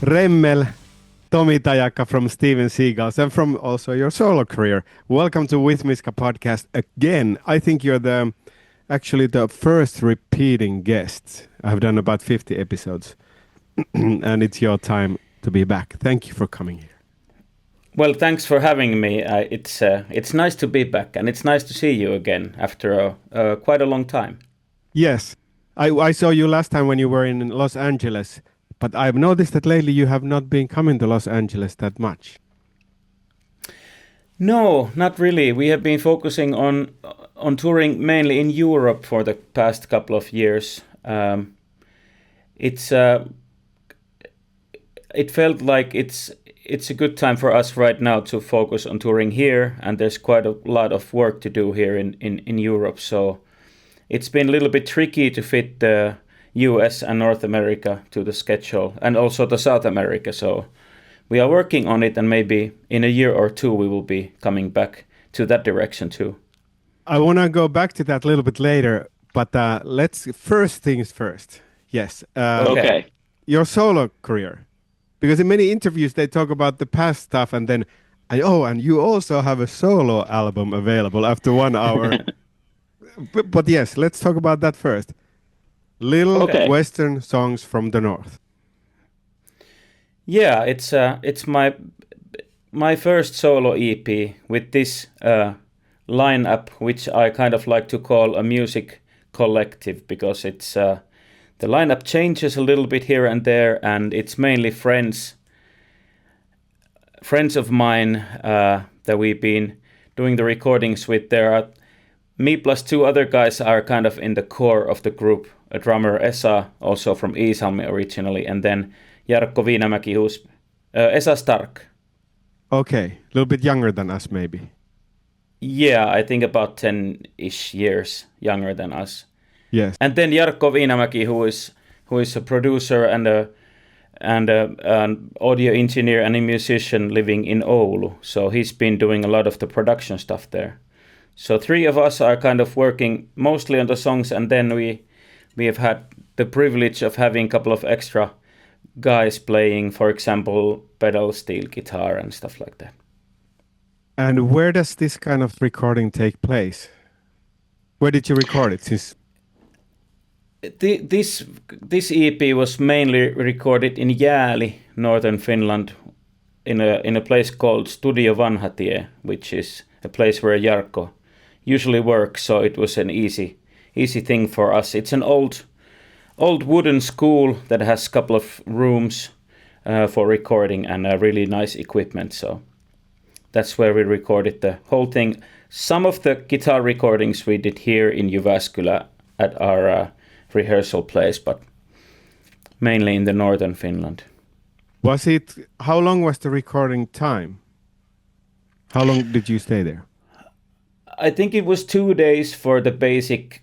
Remmel, Tomi Tajakka from Steven Seagulls and from also your solo career. Welcome to With Miska podcast again. I think you're actually the first repeating guest. I've done about 50 episodes and it's your time to be back. Thank you for coming here. Well, thanks for having me. It's nice to be back, and it's nice to see you again after quite a long time. Yes, I saw you last time when you were in Los Angeles, but I've noticed that lately you have not been coming to Los Angeles that much. No, not really. We have been focusing on touring mainly in Europe for the past couple of years. It felt like it's a good time for us right now to focus on touring here, and there's quite a lot of work to do here in Europe. So it's been a little bit tricky to fit the US and North America to the schedule, and also the South America. So we are working on it, and maybe in a year or two we will be coming back to that direction too. I want to go back to that a little bit later, but let's first things first. Yes. Okay. Your solo career. Because in many interviews they talk about the past stuff and then, and you also have a solo album available after 1 hour. but yes, let's talk about that first. Little Western Songs from the North. Yeah, it's my first solo EP with this lineup, which I kind of like to call a music collective, because it's the lineup changes a little bit here and there, and it's mainly friends of mine that we've been doing the recordings with. There are me plus two other guys are kind of in the core of the group. A drummer, Esa, also from Iisalmi originally, and then Jarkko Viinamäki, who's Esa Stark. Okay, a little bit younger than us maybe. Yeah, I think about 10-ish years younger than us. Yes. And then Jarkko Viinamäki, who is a producer and an audio engineer and a musician living in Oulu. So he's been doing a lot of the production stuff there. So three of us are kind of working mostly on the songs, and then we have had the privilege of having a couple of extra guys playing, for example, pedal steel guitar and stuff like that. And where does this kind of recording take place? Where did you record it? Since this EP was mainly recorded in Jääli, northern Finland, in a place called Studio Vanhatie, which is a place where Jarkko usually works. So it was an easy thing for us. It's an old wooden school that has a couple of rooms for recording and really nice equipment. So that's where we recorded the whole thing. Some of the guitar recordings we did here in Jyväskylä at our rehearsal place, but mainly in the northern Finland. How long was the recording time? How long did you stay there? I think it was 2 days for the basic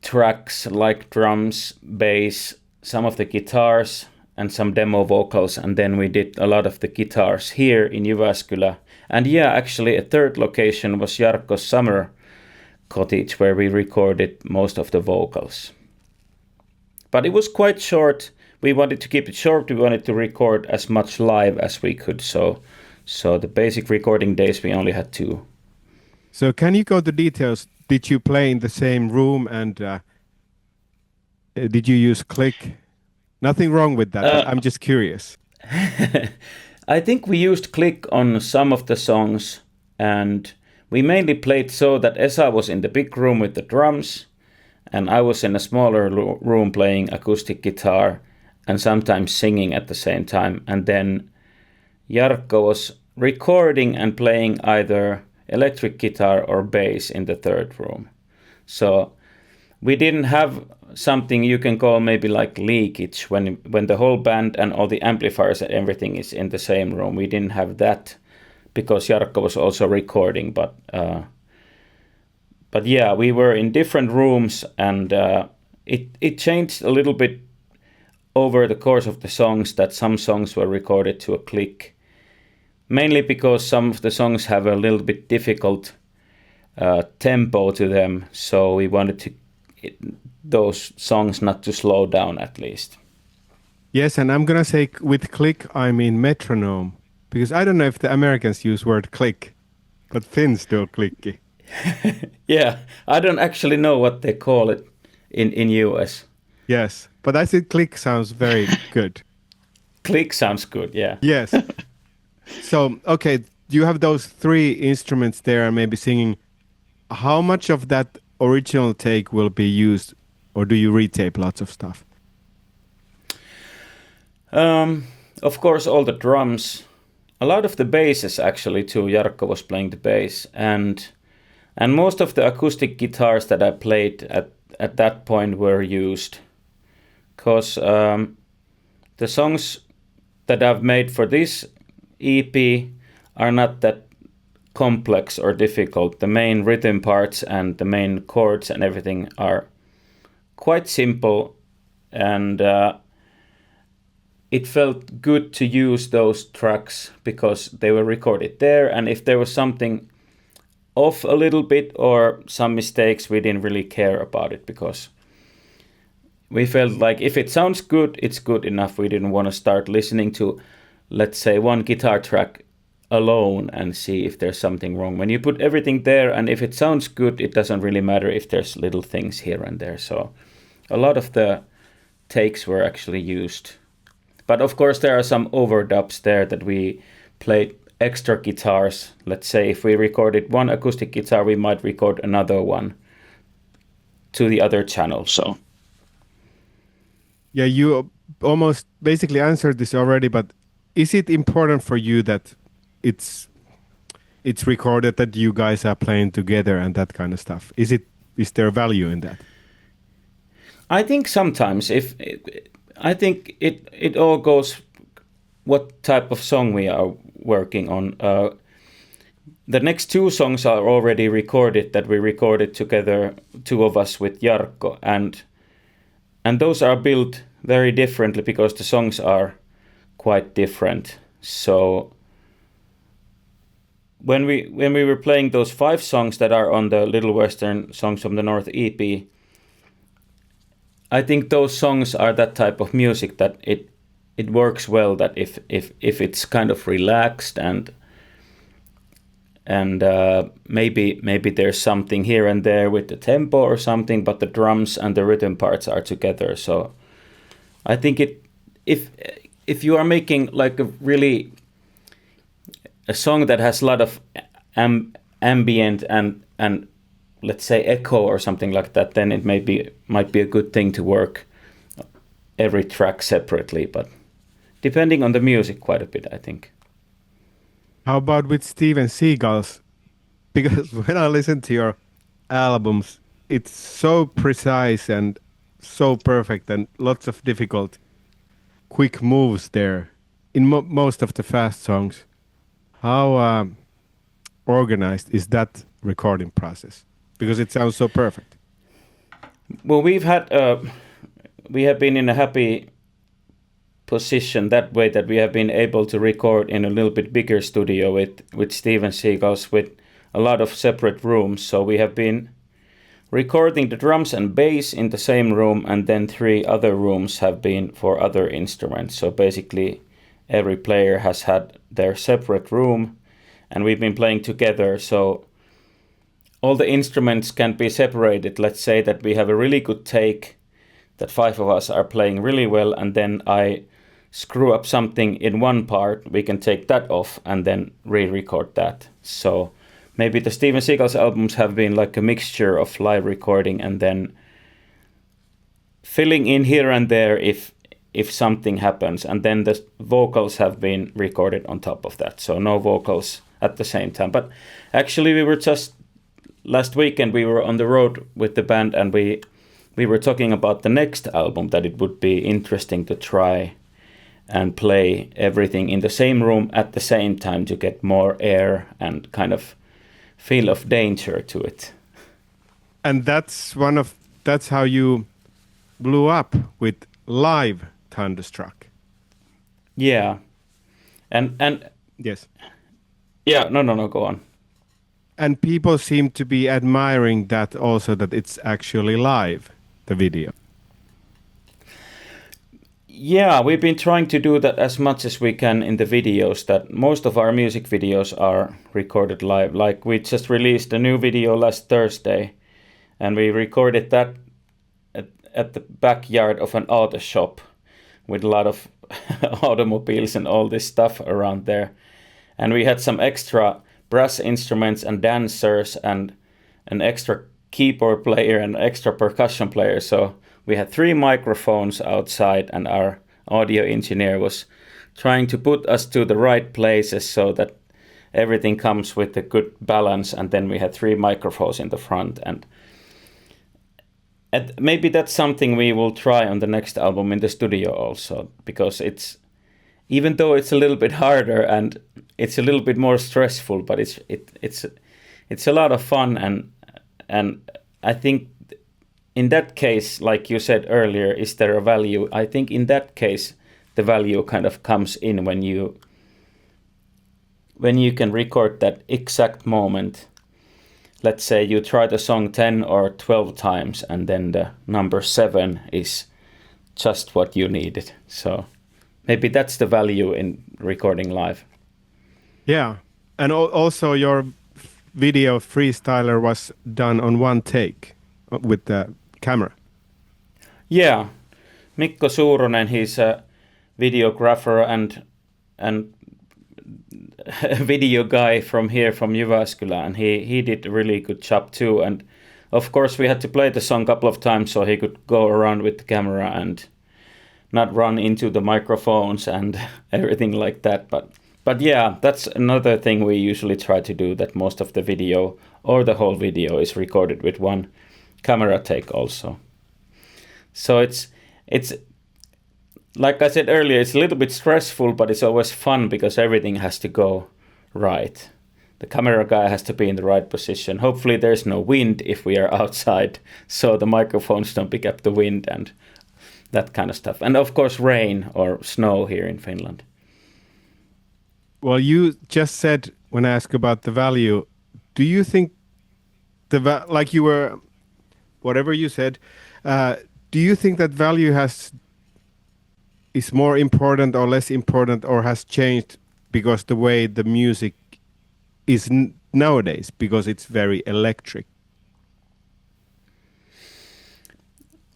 tracks like drums, bass, some of the guitars and some demo vocals, and then we did a lot of the guitars here in Jyväskylä. And yeah, actually a third location was Jarkko's summer cottage, where we recorded most of the vocals. But it was quite short. We wanted to keep it short. We wanted to record as much live as we could. So the basic recording days, we only had 2. So can you go to details? Did you play in the same room, and did you use click? Nothing wrong with that. I'm just curious. I think we used click on some of the songs, and we mainly played so that Esa was in the big room with the drums, and I was in a smaller room playing acoustic guitar and sometimes singing at the same time. And then Jarkko was recording and playing either electric guitar or bass in the third room. So we didn't have something you can call maybe like leakage when the whole band and all the amplifiers and everything is in the same room. We didn't have that because Jarkko was also recording, but yeah, we were in different rooms, and it changed a little bit over the course of the songs, that some songs were recorded to a click, mainly because some of the songs have a little bit difficult tempo to them, so we wanted those songs not to slow down at least. Yes, and I'm gonna say with click I mean metronome because I don't know if the Americans use word click, but Finns do clicky. Yeah, I don't actually know what they call it in US. Yes, but I think click sounds very good. Click sounds good, yeah. Yes. So okay, you have those three instruments there, and maybe singing. How much of that original take will be used, or do you retape lots of stuff? Of course, all the drums, a lot of the basses actually too. Jarkko was playing the bass, and most of the acoustic guitars that I played at that point were used, because the songs that I've made for this EP are not that complex or difficult. The main rhythm parts and the main chords and everything are quite simple, and it felt good to use those tracks because they were recorded there, and if there was something off a little bit or some mistakes, we didn't really care about it because we felt like if it sounds good, it's good enough. We didn't want to start listening to, let's say, one guitar track alone and see if there's something wrong. When you put everything there and if it sounds good, it doesn't really matter if there's little things here and there. So a lot of the takes were actually used. But of course there are some overdubs there that we played extra guitars. Let's say if we recorded one acoustic guitar, we might record another one to the other channel. So Yeah, you almost basically answered this already, but is it important for you that it's it's recorded that you guys are playing together and that kind of stuff? Is there value in that? I think sometimes I think it all goes what type of song we are working on. The next two songs are already recorded that we recorded together, two of us with Jarkko, and those are built very differently because the songs are quite different. So when we were playing those 5 songs that are on the Little Western Songs from the North EP, I think those songs are that type of music that it works well. That if it's kind of relaxed and maybe there's something here and there with the tempo or something, but the drums and the rhythm parts are together. So I think if you are making like a song that has a lot of ambient and let's say echo or something like that, then it might be a good thing to work every track separately, but depending on the music quite a bit, I think. How about with Steven Seagulls? Because when I listen to your albums, it's so precise and so perfect and lots of difficult, quick moves there in most of the fast songs. How organized is that recording process? Because it sounds so perfect. Well, we have been in a happy position that way that we have been able to record in a little bit bigger studio with Steven Seagulls with a lot of separate rooms. So we have been recording the drums and bass in the same room, and then 3 other rooms have been for other instruments. So basically every player has had their separate room and we've been playing together. So all the instruments can be separated. Let's say that we have a really good take that 5 of us are playing really well, and then I screw up something in one part, we can take that off and then re-record that. So maybe the Steven Seagulls albums have been like a mixture of live recording and then filling in here and there if something happens, and then the vocals have been recorded on top of that. So no vocals at the same time. But actually we were just last weekend we were on the road with the band, and we were talking about the next album, that it would be interesting to try and play everything in the same room at the same time to get more air and kind of feel of danger to it. And that's how you blew up with live Thunderstruck. Yeah. And Yes. yeah, no, go on. And people seem to be admiring that also, that it's actually live, the video. Yeah, we've been trying to do that as much as we can in the videos. That most of our music videos are recorded live. Like we just released a new video last Thursday, and we recorded that at the backyard of an auto shop with a lot of automobiles and all this stuff around there. And we had some extra brass instruments and dancers and an extra keyboard player and extra percussion player. So we had 3 microphones outside, and our audio engineer was trying to put us to the right places so that everything comes with a good balance. And then we had 3 microphones in the front, and maybe that's something we will try on the next album in the studio also, because it's, even though it's a little bit harder and it's a little bit more stressful, but it's a lot of fun. And I think in that case, like you said earlier, is there a value? I think in that case the value kind of comes in when you can record that exact moment. Let's say you try the song 10 or 12 times, and then the number 7 is just what you needed. So maybe that's the value in recording live. Yeah, and also your video Freestyler was done on one take with the camera. Yeah, Mikko Suuronen, he's a videographer and video guy from here, from Jyväskylä, and he did a really good job too. And of course we had to play the song a couple of times so he could go around with the camera and not run into the microphones and everything like that. But yeah, that's another thing we usually try to do, that most of the video or the whole video is recorded with one camera take also. So it's like I said earlier, it's a little bit stressful, but it's always fun because everything has to go right. The camera guy has to be in the right position. Hopefully there's no wind if we are outside, so the microphones don't pick up the wind and that kind of stuff. And of course rain or snow here in Finland. Well, you just said, when I asked about the value, do you think like you were, whatever you said, do you think that value is more important or less important, or has changed because the way the music is nowadays, because it's very electric?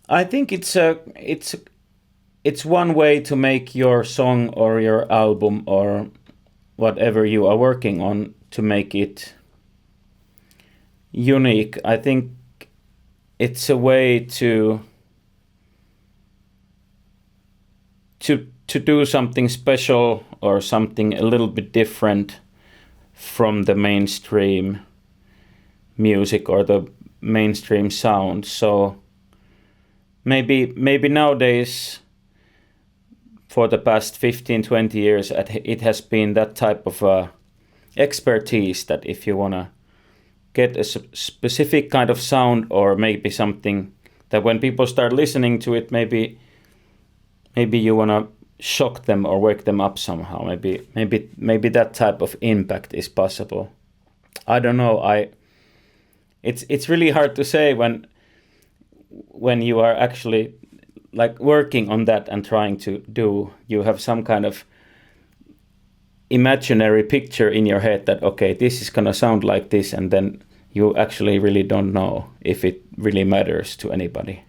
I think it's one way to make your song or your album or whatever you are working on, to make it unique. I think it's a way to do something special or something a little bit different from the mainstream music or the mainstream sound. So maybe nowadays, for the past 15-20 years, it has been that type of expertise, that if you want to get a specific kind of sound, or maybe something that when people start listening to it, maybe you want to shock them or wake them up somehow. Maybe that type of impact is possible. I don't know. It's really hard to say when you are actually like working on that and trying to do. You have some kind of imaginary picture in your head that, okay, this is gonna sound like this, and then you actually really don't know if it really matters to anybody.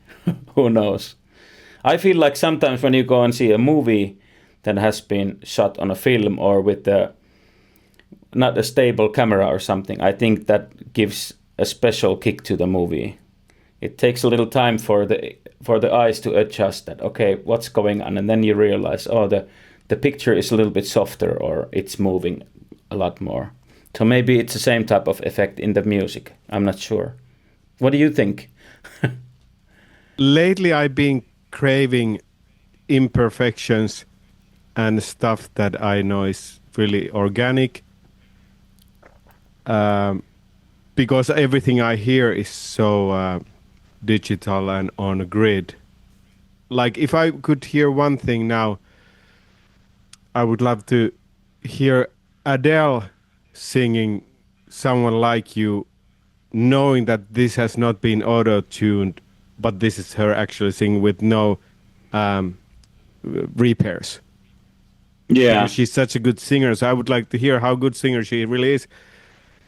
Who knows? I feel like sometimes when you go and see a movie that has been shot on a film or with not a stable camera or something, I think that gives a special kick to the movie. It takes a little time for the eyes to adjust that, okay, what's going on, and then you realize, oh, the picture is a little bit softer, or it's moving a lot more. So maybe it's the same type of effect in the music. I'm not sure. What do you think? Lately, I've been craving imperfections and stuff that I know is really organic, because everything I hear is so digital and on a grid. Like, if I could hear one thing now, I would love to hear Adele singing Someone Like You, knowing that this has not been auto-tuned, but this is her actually singing with no repairs Yeah. because she's such a good singer. So I would like to hear how good singer she really is.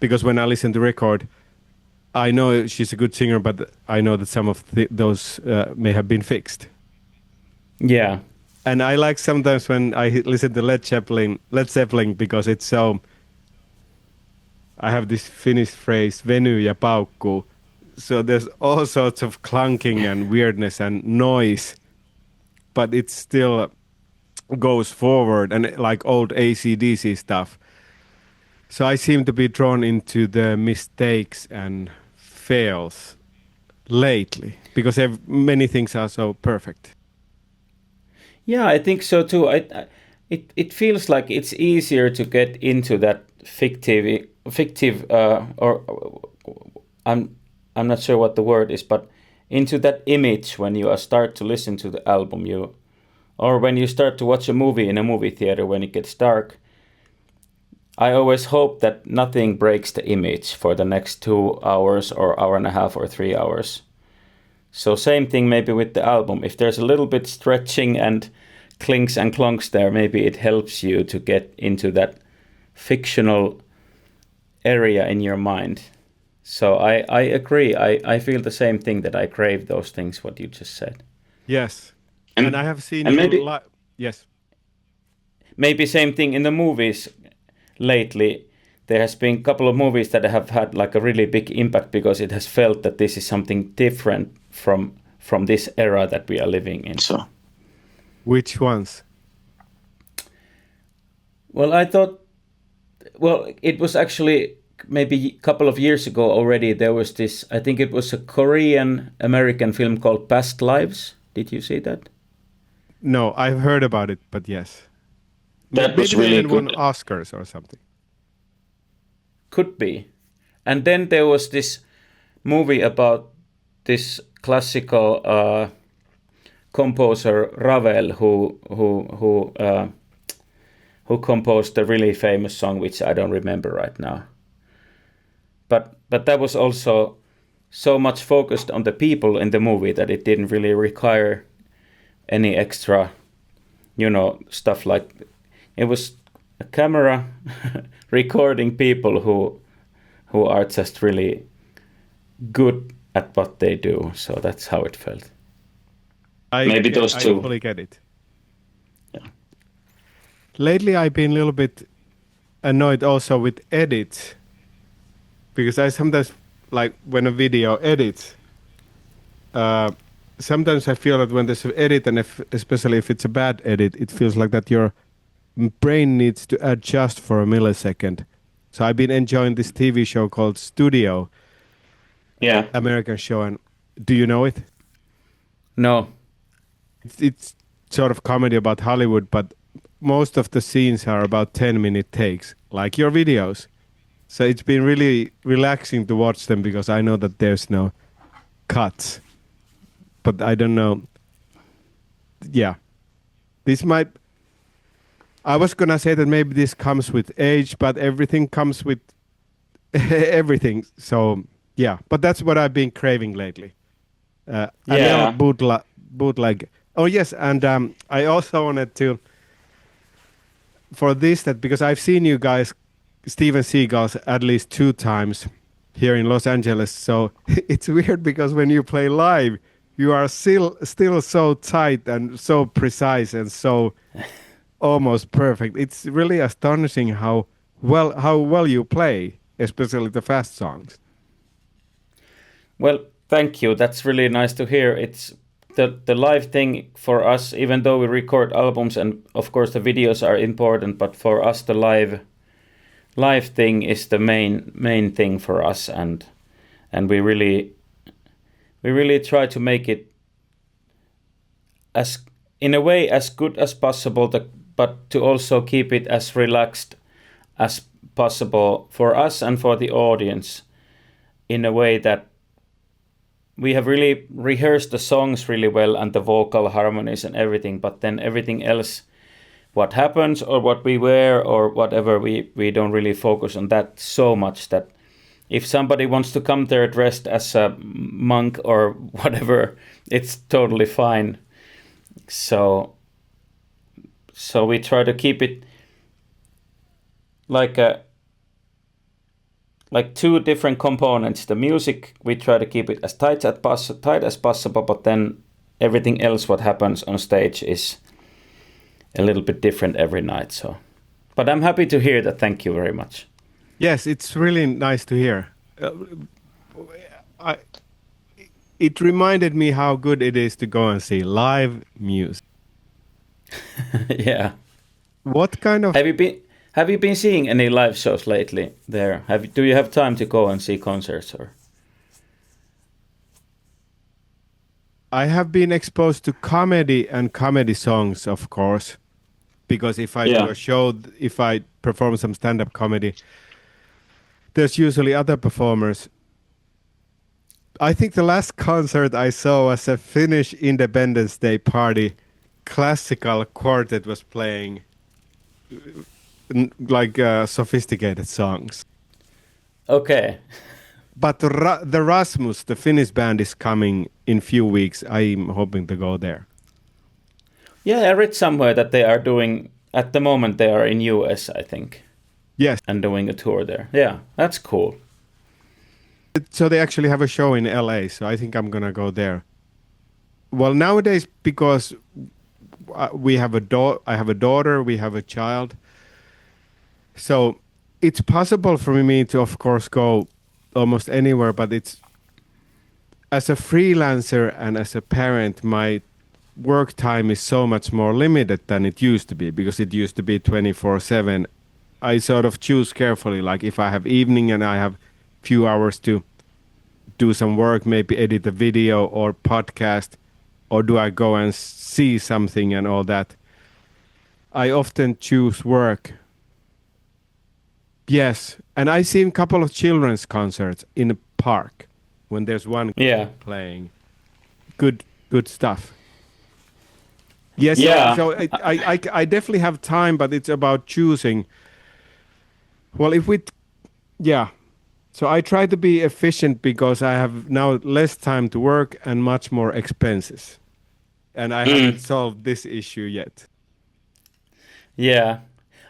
Because when I listen to record, I know she's a good singer, but I know that some of those may have been fixed. Yeah. And I like sometimes when I listen to Led Zeppelin because it's so. I have this Finnish phrase, "veny ja paukkuu." So there's all sorts of clunking and weirdness and noise, but it still goes forward and like old AC/DC stuff. So I seem to be drawn into the mistakes and fails lately because many things are so perfect. Yeah, I think so too. It feels like it's easier to get into that fictive or I'm not sure what the word is, but into that image when you start to listen to the album, or when you start to watch a movie in a movie theater when it gets dark. I always hope that nothing breaks the image for the next 2 hours or hour and a half or 3 hours. So same thing maybe with the album. If there's a little bit stretching and clinks and clunks there, maybe it helps you to get into that fictional area in your mind. So I agree. I feel the same thing, that I crave those things, what you just said. Yes. And I have seen and you maybe yes. maybe same thing in the movies lately. There has been a couple of movies that have had like a really big impact because it has felt that this is something different from this era that we are living in. So, which ones? Well, I thought, it was actually maybe a couple of years ago already. There was this, I think it was a Korean American film called Past Lives. Did you see that? No, I've heard about it, but yes. That was really even good. won Oscars or something. Could be. And then there was this movie about this classical composer Ravel, who composed a really famous song, which I don't remember right now. But that was also so much focused on the people in the movie that it didn't really require any extra, stuff like. It was a camera recording people who are just really good at what they do. So that's how it felt. Maybe those two. I fully get it. Yeah. Lately, I've been a little bit annoyed also with edits because I sometimes, like when a video edits, sometimes I feel that when there's an edit, and especially if it's a bad edit, it feels like that your brain needs to adjust for a millisecond. So I've been enjoying this TV show called Studio. Yeah. American show. And do you know it? No. It's sort of comedy about Hollywood, but most of the scenes are about 10-minute takes, like your videos. So it's been really relaxing to watch them because I know that there's no cuts. But I don't know. Yeah. I was going to say that maybe this comes with age, but everything comes with everything. So, yeah. But that's what I've been craving lately. A little bootleg. Oh, yes. And I also wanted to, for this, that because I've seen you guys, Steven Seagulls, at least 2 times here in Los Angeles. So it's weird because when you play live, you are still so tight and so precise and so almost perfect. It's really astonishing how well you play, especially the fast songs. Well, thank you. That's really nice to hear. It's the live thing for us, even though we record albums and of course the videos are important, but for us the live thing is the main thing for us, and we really try to make it as in a way as good as possible, but to also keep it as relaxed as possible for us and for the audience, in a way that we have really rehearsed the songs really well and the vocal harmonies and everything, but then everything else, what happens or what we wear or whatever, we don't really focus on that so much that if somebody wants to come there dressed as a monk or whatever, it's totally fine. So So we try to keep it like a like two different components. The music we try to keep it as tight as possible, but then everything else what happens on stage is a little bit different every night. So, but I'm happy to hear that. Thank you very much. Yes, it's really nice to hear. I, it reminded me how good it is to go and see live music. Yeah. What kind of Have you been seeing any live shows lately? There, do you have time to go and see concerts or? I have been exposed to comedy and comedy songs, of course, because if I do Yeah. a show, if I perform some stand-up comedy, there's usually other performers. I think the last concert I saw was a Finnish Independence Day party. Classical quartet was playing like sophisticated songs. Okay. But the Rasmus, the Finnish band, is coming in few weeks. I'm hoping to go there. Yeah, I read somewhere that they are doing at the moment. They are in US, I think, Yes. and doing a tour there. Yeah, that's cool. So they actually have a show in LA, so I think I'm gonna go there. Well, nowadays, because we have I have a daughter, we have a child, so it's possible for me to, of course, go almost anywhere. But it's as a freelancer and as a parent, my work time is so much more limited than it used to be, because it used to be 24/7. I sort of choose carefully, like if I have evening and I have few hours to do some work, maybe edit a video or podcast, or do I go and see something and all that, I often choose work. Yes, and I've seen a couple of children's concerts in a park when there's one Yeah. playing. Good stuff. Yes, Yeah. so I definitely have time, but it's about choosing. Well, yeah. So I try to be efficient because I have now less time to work and much more expenses. And I haven't solved this issue yet. Yeah.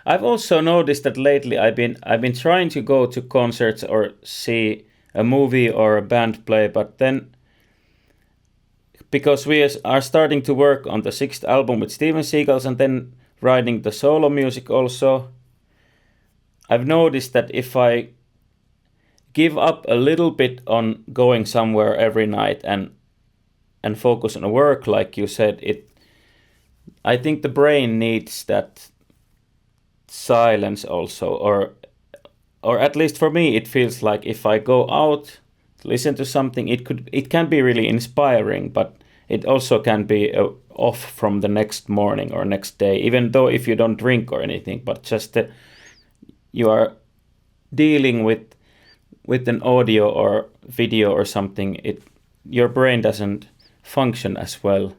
I've also noticed that lately I've been trying to go to concerts or see a movie or a band play, but then because we are starting to work on the sixth album with Steven Seagulls and then writing the solo music also, I've noticed that if I give up a little bit on going somewhere every night and focus on work, like you said, I think the brain needs that silence also, or at least for me it feels like if I go out, listen to something, it can be really inspiring, but it also can be off from the next morning or next day, even though if you don't drink or anything, but just you are dealing with an audio or video or something, your brain doesn't function as well,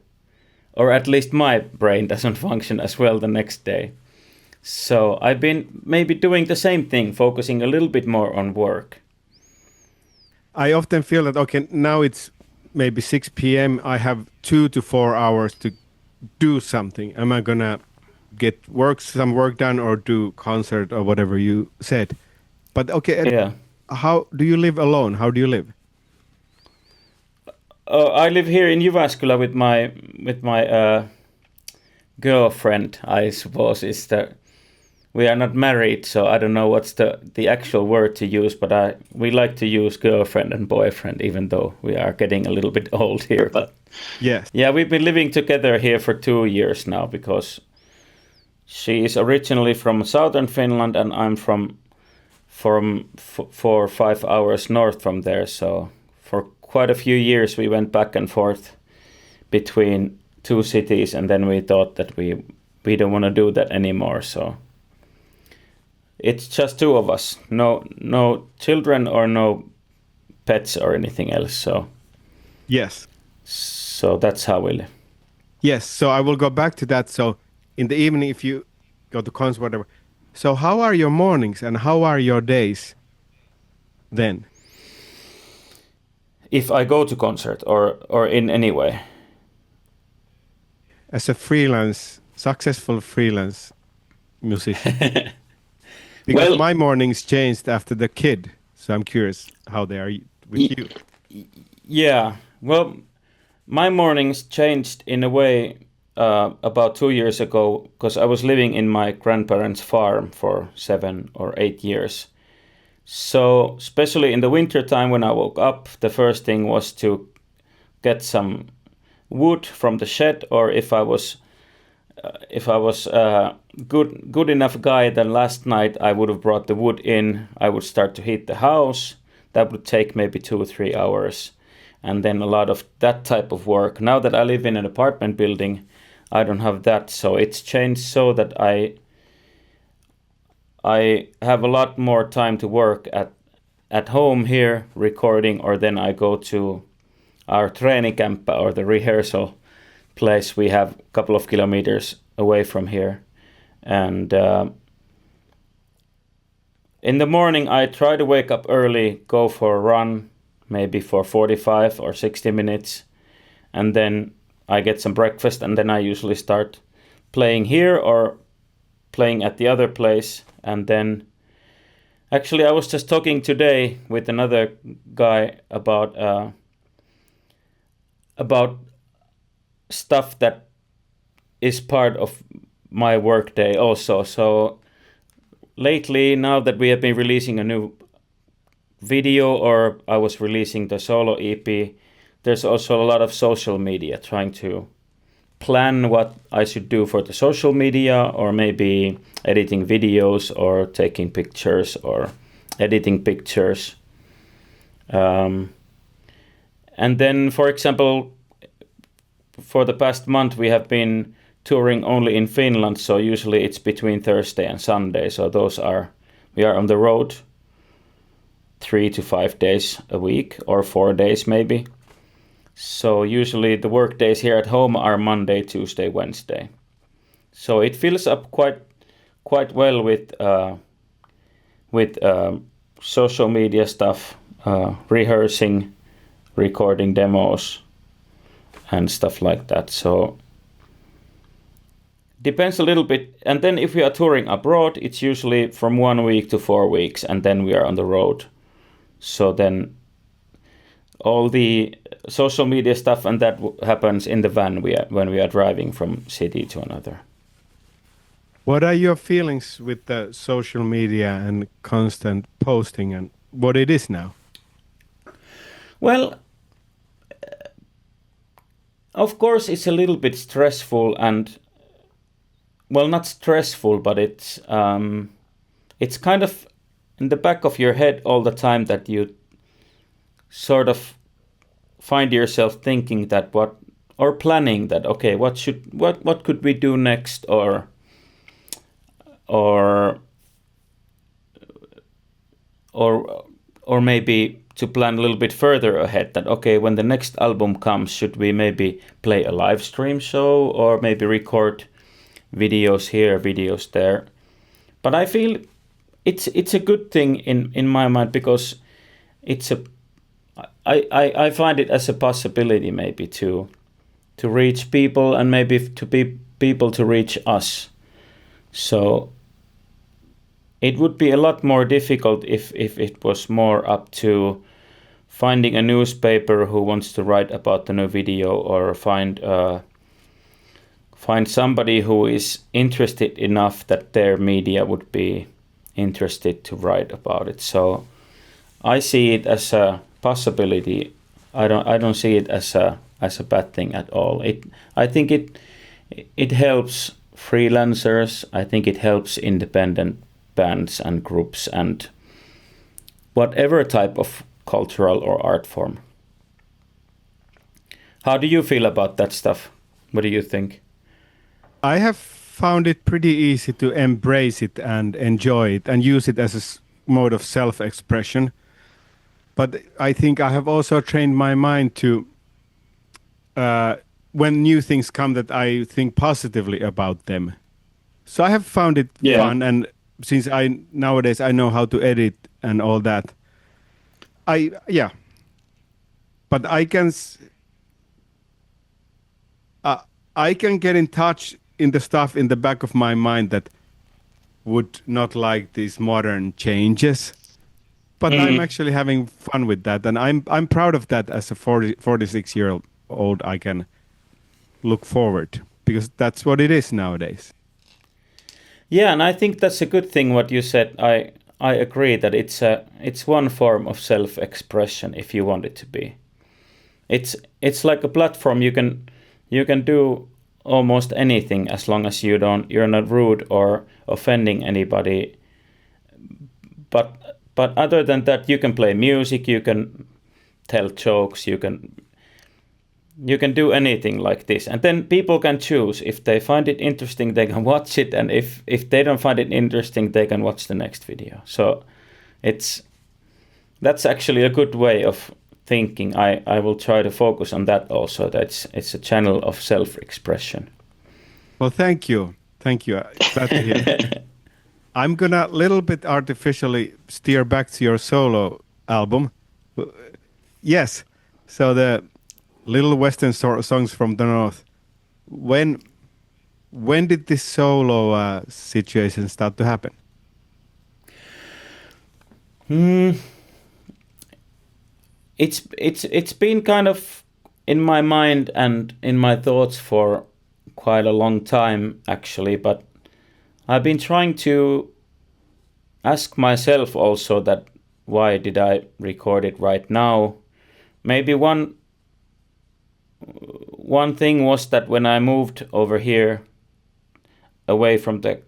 or at least my brain doesn't function as well the next day. So I've been maybe doing the same thing, focusing a little bit more on work. I often feel that, okay, now it's maybe 6 p.m. I have 2 to 4 hours to do something. Am I gonna get some work done or do concert or whatever you said? But okay, Yeah. how do you live alone? How do you live? I live here in Jyväskylä with my girlfriend. I suppose we are not married, so I don't know what's the actual word to use, but we like to use girlfriend and boyfriend, even though we are getting a little bit old here. But Yes. yeah, we've been living together here for 2 years now because she is originally from southern Finland and I'm from 4 or 5 hours north from there. So for quite a few years we went back and forth between two cities, and then we thought that we don't want to do that anymore. So it's just two of us, no children or no pets or anything else. So that's how we live. Yes. So I will go back to that. So in the evening, if you go to concert, whatever. So how are your mornings and how are your days then? If I go to concert or in any way. As a freelance successful freelance musician? Because Well, my mornings changed after the kid, so I'm curious how they are with y- you. yeah. Well, my mornings changed in a way about 2 years ago because I was living in my grandparents' farm for 7 or 8 years. So, especially in the winter time when I woke up, the first thing was to get some wood from the shed, or if I was good enough guy, then last night I would have brought the wood in. I would start to heat the house. That would take maybe 2 or 3 hours, and then a lot of that type of work. Now that I live in an apartment building, I don't have that, so it's changed so that I have a lot more time to work at home here recording, or then I go to our träningskämppä or the rehearsal place we have a couple of kilometers away from here. And in the morning, I try to wake up early, go for a run, maybe for 45 or 60 minutes, and then I get some breakfast, and then I usually start playing here or playing at the other place. And then actually, I was just talking today with another guy about stuff that is part of my workday also. So lately, now that we have been releasing a new video, or I was releasing the solo EP, there's also a lot of social media, trying to plan what I should do for the social media, or maybe editing videos or taking pictures or editing pictures. And then, for example, for the past month, we have been touring only in Finland, so usually it's between Thursday and Sunday. So we are on the road 3 to 5 days a week, or 4 days maybe. So usually the work days here at home are Monday, Tuesday, Wednesday. So it fills up quite well with social media stuff, rehearsing, recording demos, and stuff like that. So depends a little bit. And then if we are touring abroad, it's usually from 1 week to 4 weeks, and then we are on the road. So then all the social media stuff and that happens in the van when we are driving from city to another. What are your feelings with the social media and constant posting and what it is now? Well, of course, it's a little bit stressful, and well, not stressful, but it's kind of in the back of your head all the time, that you sort of find yourself thinking that or planning that, okay, what could we do next, or or maybe to plan a little bit further ahead, that okay, when the next album comes, should we maybe play a live stream show, or maybe record videos here, videos there. But I feel it's a good thing in my mind, because I find it as a possibility maybe to reach people, and maybe to be people to reach us. So it would be a lot more difficult if it was more up to finding a newspaper who wants to write about the new video, or find somebody who is interested enough that their media would be interested to write about it. So I see it as a possibility. I don't see it as a bad thing at all. I think it helps freelancers. I think it helps independent bands and groups and whatever type of cultural or art form. How do you feel about that stuff? What do you think? I have found it pretty easy to embrace it and enjoy it and use it as a mode of self-expression. But I think I have also trained my mind to, when new things come, that I think positively about them. So I have found it Yeah. fun, and since nowadays I know how to edit and all that, yeah. But I can get in touch in the stuff in the back of my mind that would not like these modern changes. But I'm actually having fun with that, and I'm proud of that as a 46-year-old. I can look forward because that's what it is nowadays. Yeah, and I think that's a good thing what you said. I agree that it's one form of self-expression if you want it to be. It's like a platform you can do almost anything as long as you're not rude or offending anybody. But other than that, you can play music, you can tell jokes, you can do anything like this, and then people can choose. If they find it interesting, they can watch it, and if they don't find it interesting, they can watch the next video. So that's actually a good way of thinking. I will try to focus on that also. That it's a channel of self-expression. Well, thank you, thank you. Glad to hear. I'm gonna little bit artificially steer back to your solo album. Yes, so the Little Western Songs from the North. When did this solo situation start to happen? It's been kind of in my mind and in my thoughts for quite a long time actually, but I've been trying to ask myself also that why did I record it right now? Maybe one thing was that when I moved over here away from the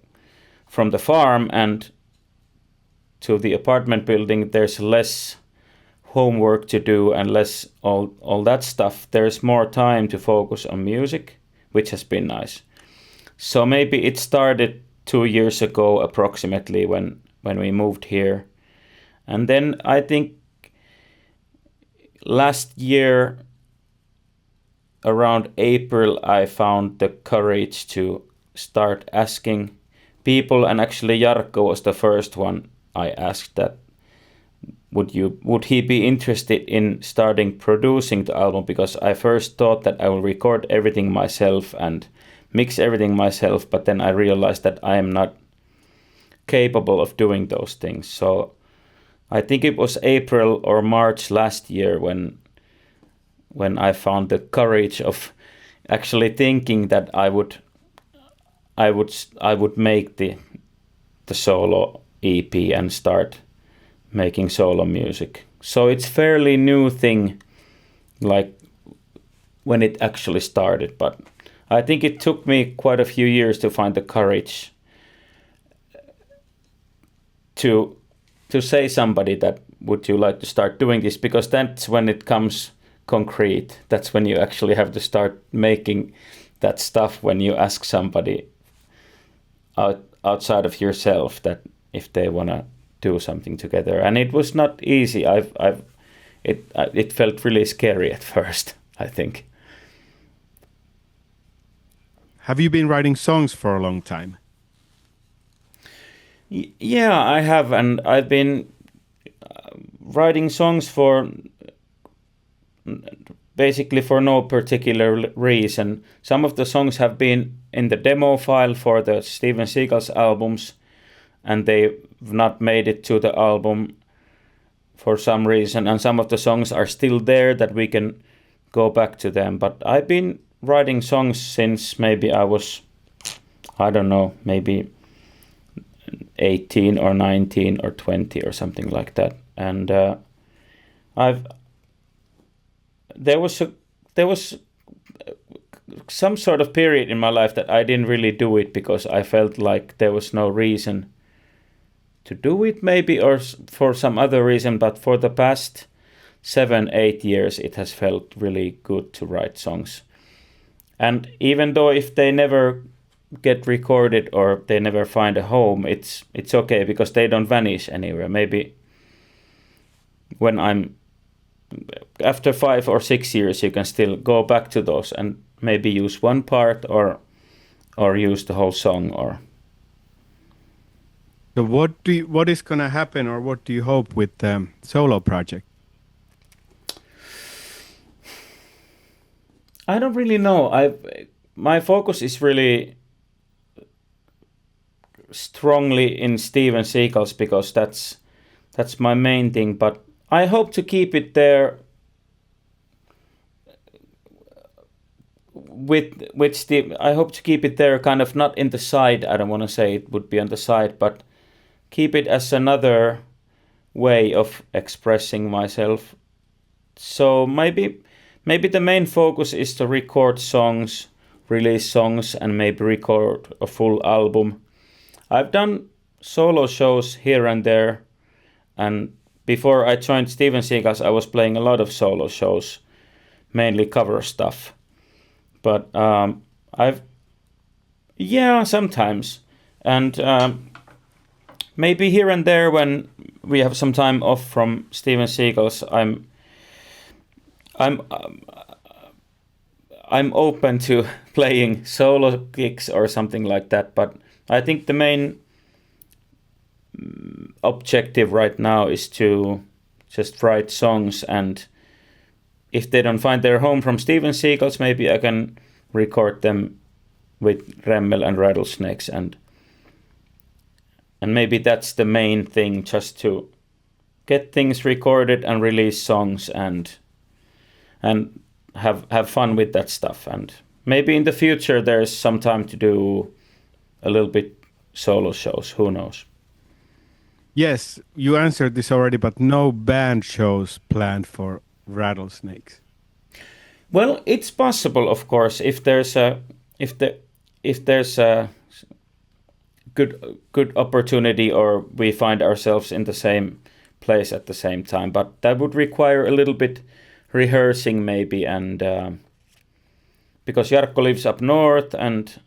farm and to the apartment building, there's less homework to do and less all that stuff. There's more time to focus on music, which has been nice. So maybe it started 2 years ago approximately when we moved here. And then I think last year around April I found the courage to start asking people, and actually Jarkko was the first one I asked that would he be interested in starting producing the album, because I first thought that I will record everything myself and mix everything myself, but then I realized that I am not capable of doing those things. So I think it was April or March last year when I found the courage of actually thinking that I would make the solo EP and start making solo music. So it's fairly new thing, like when it actually started, but I think it took me quite a few years to find the courage to say somebody that would you like to start doing this, because that's when it comes concrete. That's when you actually have to start making that stuff, when you ask somebody outside of yourself that if they want to do something together. And it was not easy. It felt really scary at first, I think. Have you been writing songs for a long time? Yeah, I have, and I've been writing songs for basically for no particular reason. Some of the songs have been in the demo file for the Steven Seagulls albums, and they've not made it to the album for some reason, and some of the songs are still there that we can go back to them. But I've been writing songs since maybe I was, I don't know, maybe 18 or 19 or 20 or something like that. And there was some sort of period in my life that I didn't really do it because I felt like there was no reason to do it, maybe, or for some other reason. But for the past 7-8 years it has felt really good to write songs. And even though if they never get recorded or they never find a home, it's okay, because they don't vanish anywhere. Maybe when I'm after 5 or 6 years you can still go back to those and maybe use one part or use the whole song. Or so what is gonna happen, or what do you hope with the solo project? I don't really know. My focus is really strongly in Steven Seagulls because that's my main thing. But I hope to keep it there with Steve. I hope to keep it there, kind of not in the side. I don't want to say it would be on the side, but keep it as another way of expressing myself. So maybe the main focus is to record songs, release songs, and maybe record a full album. I've done solo shows here and there, and before I joined Steven Seagulls, I was playing a lot of solo shows, mainly cover stuff. But sometimes, and maybe here and there when we have some time off from Steven Seagulls, I'm open to playing solo gigs or something like that. But I think the main objective right now is to just write songs, and if they don't find their home from Steven Seagulls, maybe I can record them with Remmel and Rattlesnakes, and maybe that's the main thing, just to get things recorded and release songs and have fun with that stuff. And maybe in the future there's some time to do a little bit solo shows, who knows. Yes, you answered this already, but no band shows planned for Rattlesnakes. Well, it's possible, of course, if there's a good opportunity, or we find ourselves in the same place at the same time. But that would require a little bit rehearsing maybe, and because Jarkko lives up north, and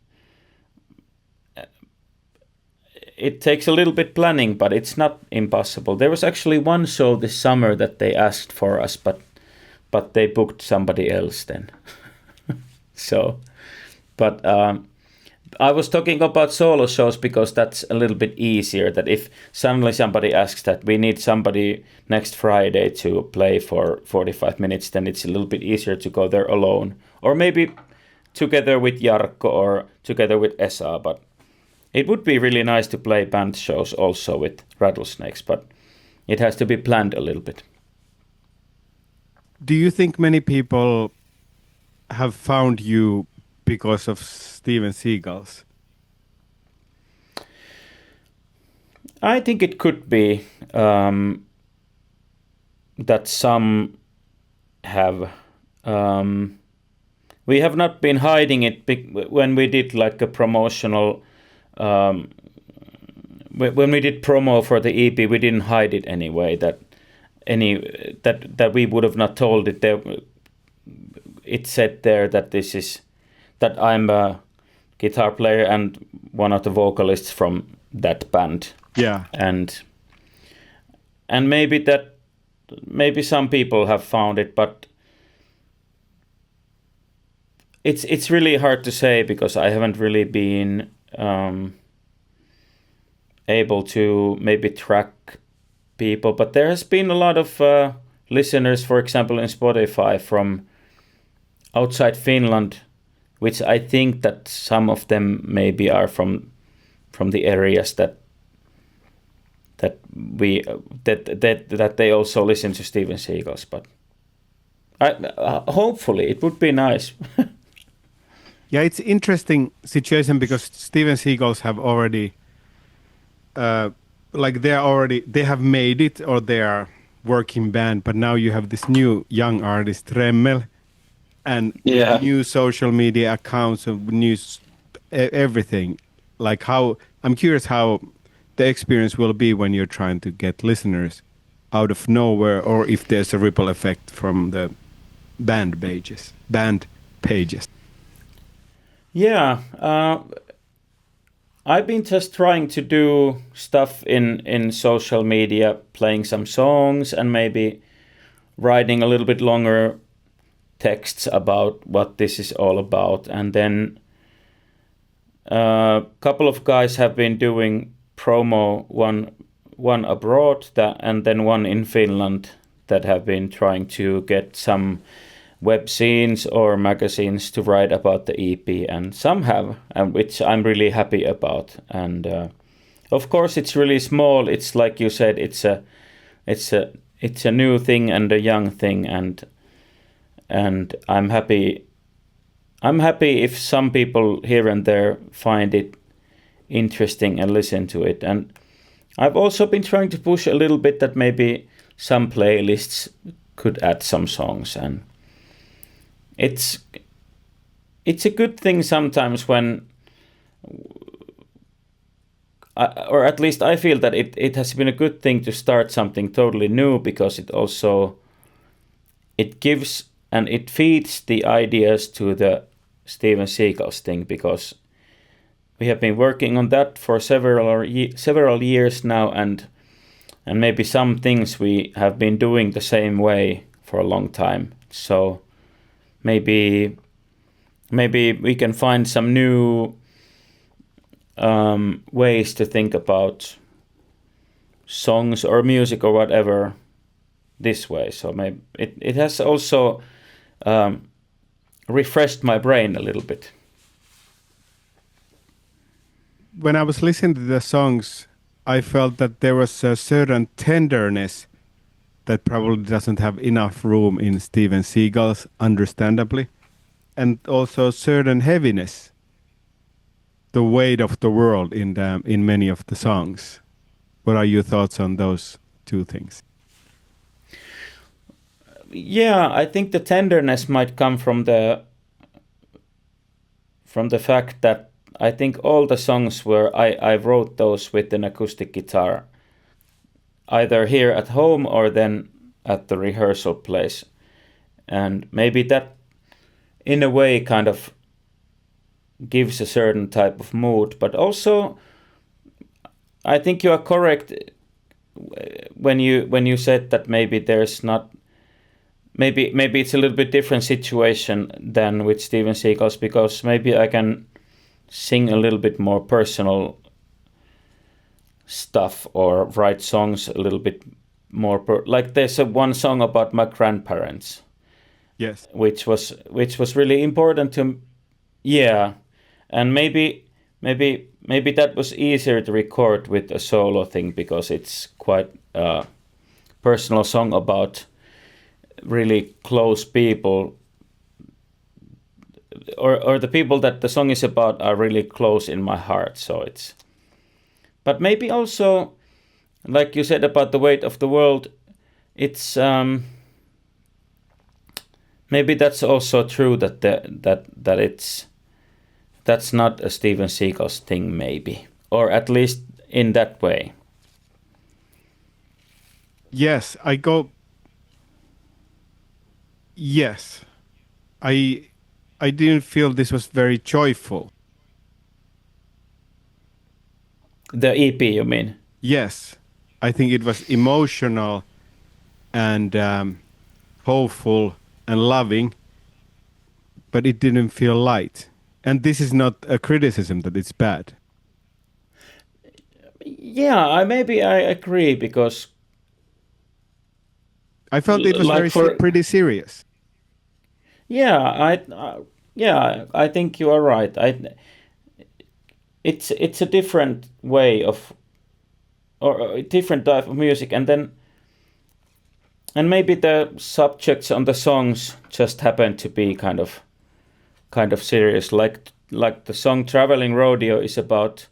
it takes a little bit planning, but it's not impossible. There was actually one show this summer that they asked for us, but they booked somebody else then. So, but I was talking about solo shows because that's a little bit easier. That if suddenly somebody asks that we need somebody next Friday to play for 45 minutes, then it's a little bit easier to go there alone, or maybe together with Jarkko or together with Esa. But it would be really nice to play band shows also with Rattlesnakes, but it has to be planned a little bit. Do you think many people have found you because of Steven Seagulls? I think it could be that some have. We have not been hiding it when we did like a promotional. When we did promo for the EP, we didn't hide it anyway. That we would have not told it. It said there that that I'm a guitar player and one of the vocalists from that band. Yeah. And maybe some people have found it, but it's really hard to say because I haven't really been able to maybe track people. But there has been a lot of listeners, for example, in Spotify from outside Finland, which I think that some of them maybe are from the areas that they also listen to Steven Seagulls. But hopefully it would be nice. Yeah, it's interesting situation because Steven Seagulls have already, they have made it, or they are working band. But now you have this new young artist Remmel, and new social media accounts of news, everything. Like I'm curious how the experience will be when you're trying to get listeners out of nowhere, or if there's a ripple effect from the band pages. Yeah, I've been just trying to do stuff in social media, playing some songs and maybe writing a little bit longer texts about what this is all about. And then a couple of guys have been doing promo, one abroad and then one in Finland, that have been trying to get some web scenes or magazines to write about the EP, and some have, which I'm really happy about. And of course it's really small. It's like you said, it's a it's a new thing and a young thing, and I'm happy if some people here and there find it interesting and listen to it. And I've also been trying to push a little bit that maybe some playlists could add some songs, and it's it's a good thing sometimes when, or at least I feel that it has been a good thing to start something totally new, because it also it gives and it feeds the ideas to the Steven Seagulls thing, because we have been working on that for several years now, and maybe some things we have been doing the same way for a long time. So maybe we can find some new ways to think about songs or music or whatever this way. So maybe it has also refreshed my brain a little bit. When I was listening to the songs, I felt that there was a certain tenderness that probably doesn't have enough room in Steven Seagal's, understandably, and also certain heaviness, the weight of the world in many of the songs. What are your thoughts on those two things? Yeah, I think the tenderness might come from the fact that I think all the songs were I wrote those with an acoustic guitar, either here at home or then at the rehearsal place. And maybe that in a way kind of gives a certain type of mood, but also I think you are correct when you said that maybe there's not, maybe it's a little bit different situation than with Steven Seagulls, because maybe I can sing a little bit more personal stuff or write songs a little bit more like there's one song about my grandparents. Yes. Which was really important to, yeah, and maybe that was easier to record with a solo thing, because it's quite a personal song about really close people, or the people that the song is about are really close in my heart. So it's, but maybe also, like you said about the weight of the world, it's maybe that's also true that that's not a Steven Seagal's thing, maybe, or at least in that way. Yes, I go. Yes, I didn't feel this was very joyful. The EP, you mean? Yes, I think it was emotional and hopeful and loving, but it didn't feel light. And this is not a criticism that it's bad. Yeah, I agree, because I felt it was like pretty serious. yeah, yeah, I think you are right. It's a different way of, or a different type of music, and maybe the subjects on the songs just happen to be kind of serious. Like the song "Traveling Rodeo" is about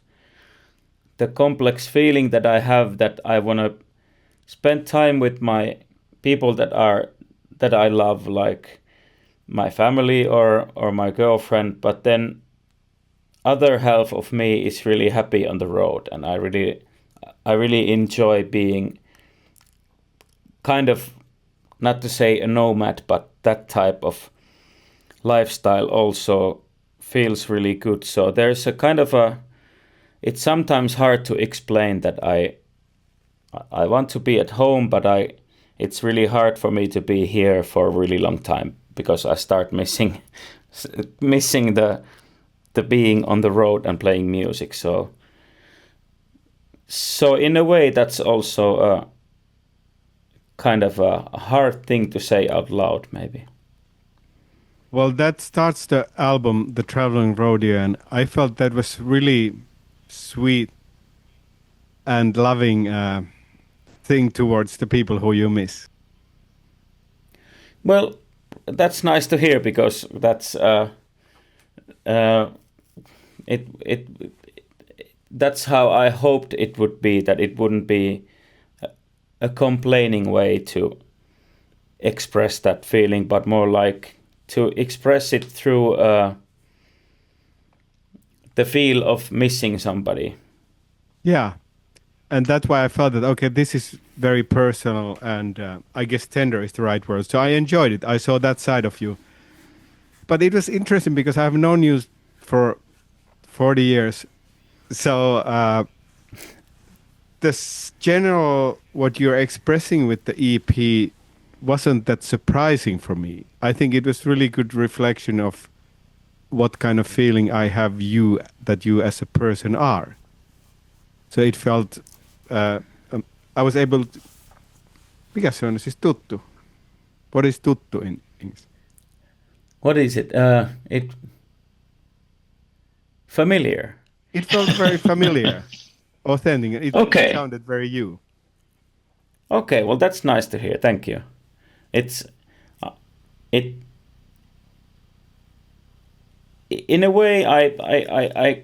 the complex feeling that I have, that I want to spend time with my people that I love, like my family or my girlfriend, but then other half of me is really happy on the road, and I really enjoy being kind of, not to say a nomad, but that type of lifestyle also feels really good. So there's a kind of a, it's sometimes hard to explain that I want to be at home, but it's really hard for me to be here for a really long time, because I start missing the being on the road and playing music. So in a way that's also a kind of a hard thing to say out loud, maybe. Well, that starts the album, The Traveling Rodeo, and I felt that was really sweet and loving thing towards the people who you miss. Well, that's nice to hear because that's it. That's how I hoped it would be. That it wouldn't be a complaining way to express that feeling, but more like to express it through the feel of missing somebody. Yeah, and that's why I felt that okay, this is very personal, and I guess tender is the right word. So I enjoyed it. I saw that side of you, but it was interesting because I've known you for 40 years. So this general what you're expressing with the EP wasn't that surprising for me. I think it was really good reflection of what kind of feeling I have that you as a person are. So it felt I was able to, mikä se on siis tuttu? What is tuttu in English? What is it? It familiar. It felt very familiar, authentic. It sounded very you. Okay, well that's nice to hear. Thank you. It's it. In a way, I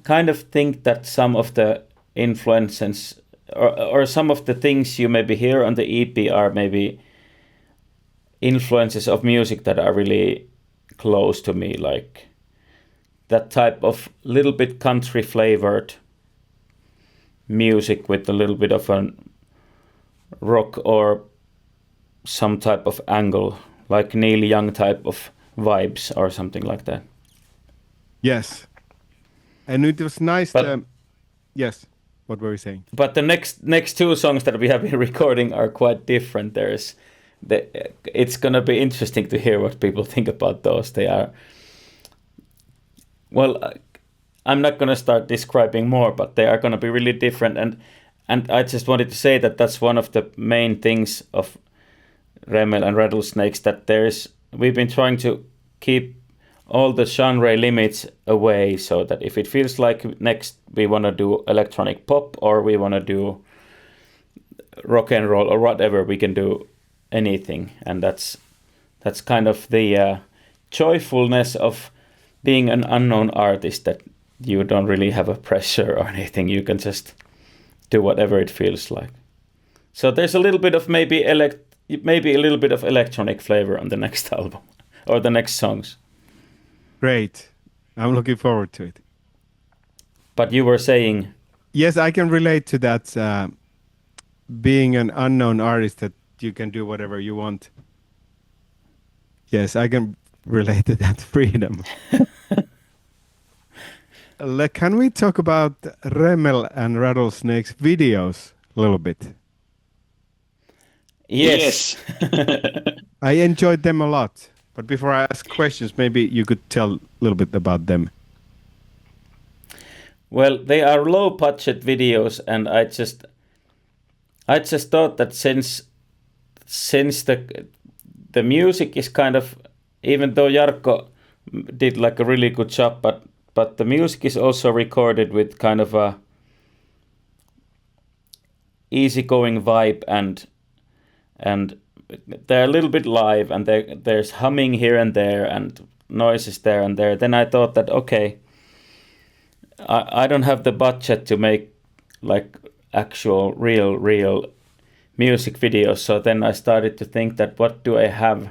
kind of think that some of the influences or some of the things you maybe hear on the EP are maybe influences of music that are really close to me, like that type of little bit country flavored music with a little bit of a rock or some type of angle, like Neil Young type of vibes or something like that. Yes, and it was nice. Yes, what were you saying? But the next two songs that we have been recording are quite different. It's gonna be interesting to hear what people think about those. They are, well, I'm not gonna start describing more, but they are gonna be really different. And I just wanted to say that that's one of the main things of Remmel and Rattlesnakes, that we've been trying to keep all the genre limits away, so that if it feels like next we want to do electronic pop or we want to do rock and roll or whatever, we can do anything. And that's kind of the joyfulness of being an unknown artist, that you don't really have a pressure or anything. You can just do whatever it feels like. So there's a little bit of maybe a little bit of electronic flavor on the next album or the next songs. Great. I'm looking forward to it. But you were saying... Yes, I can relate to that. Being an unknown artist, that you can do whatever you want. Yes, I can relate to that freedom. Can we talk about Remmel and Rattlesnakes videos a little bit? Yes. I enjoyed them a lot. But before I ask questions, maybe you could tell a little bit about them. Well, they are low budget videos, and I just thought that since the music is kind of, even though Jarkko did like a really good job, but the music is also recorded with kind of a easygoing vibe, and they're a little bit live, and there's humming here and there and noises there and there. Then I thought that, okay, I don't have the budget to make like actual real music videos. So then I started to think that what do I have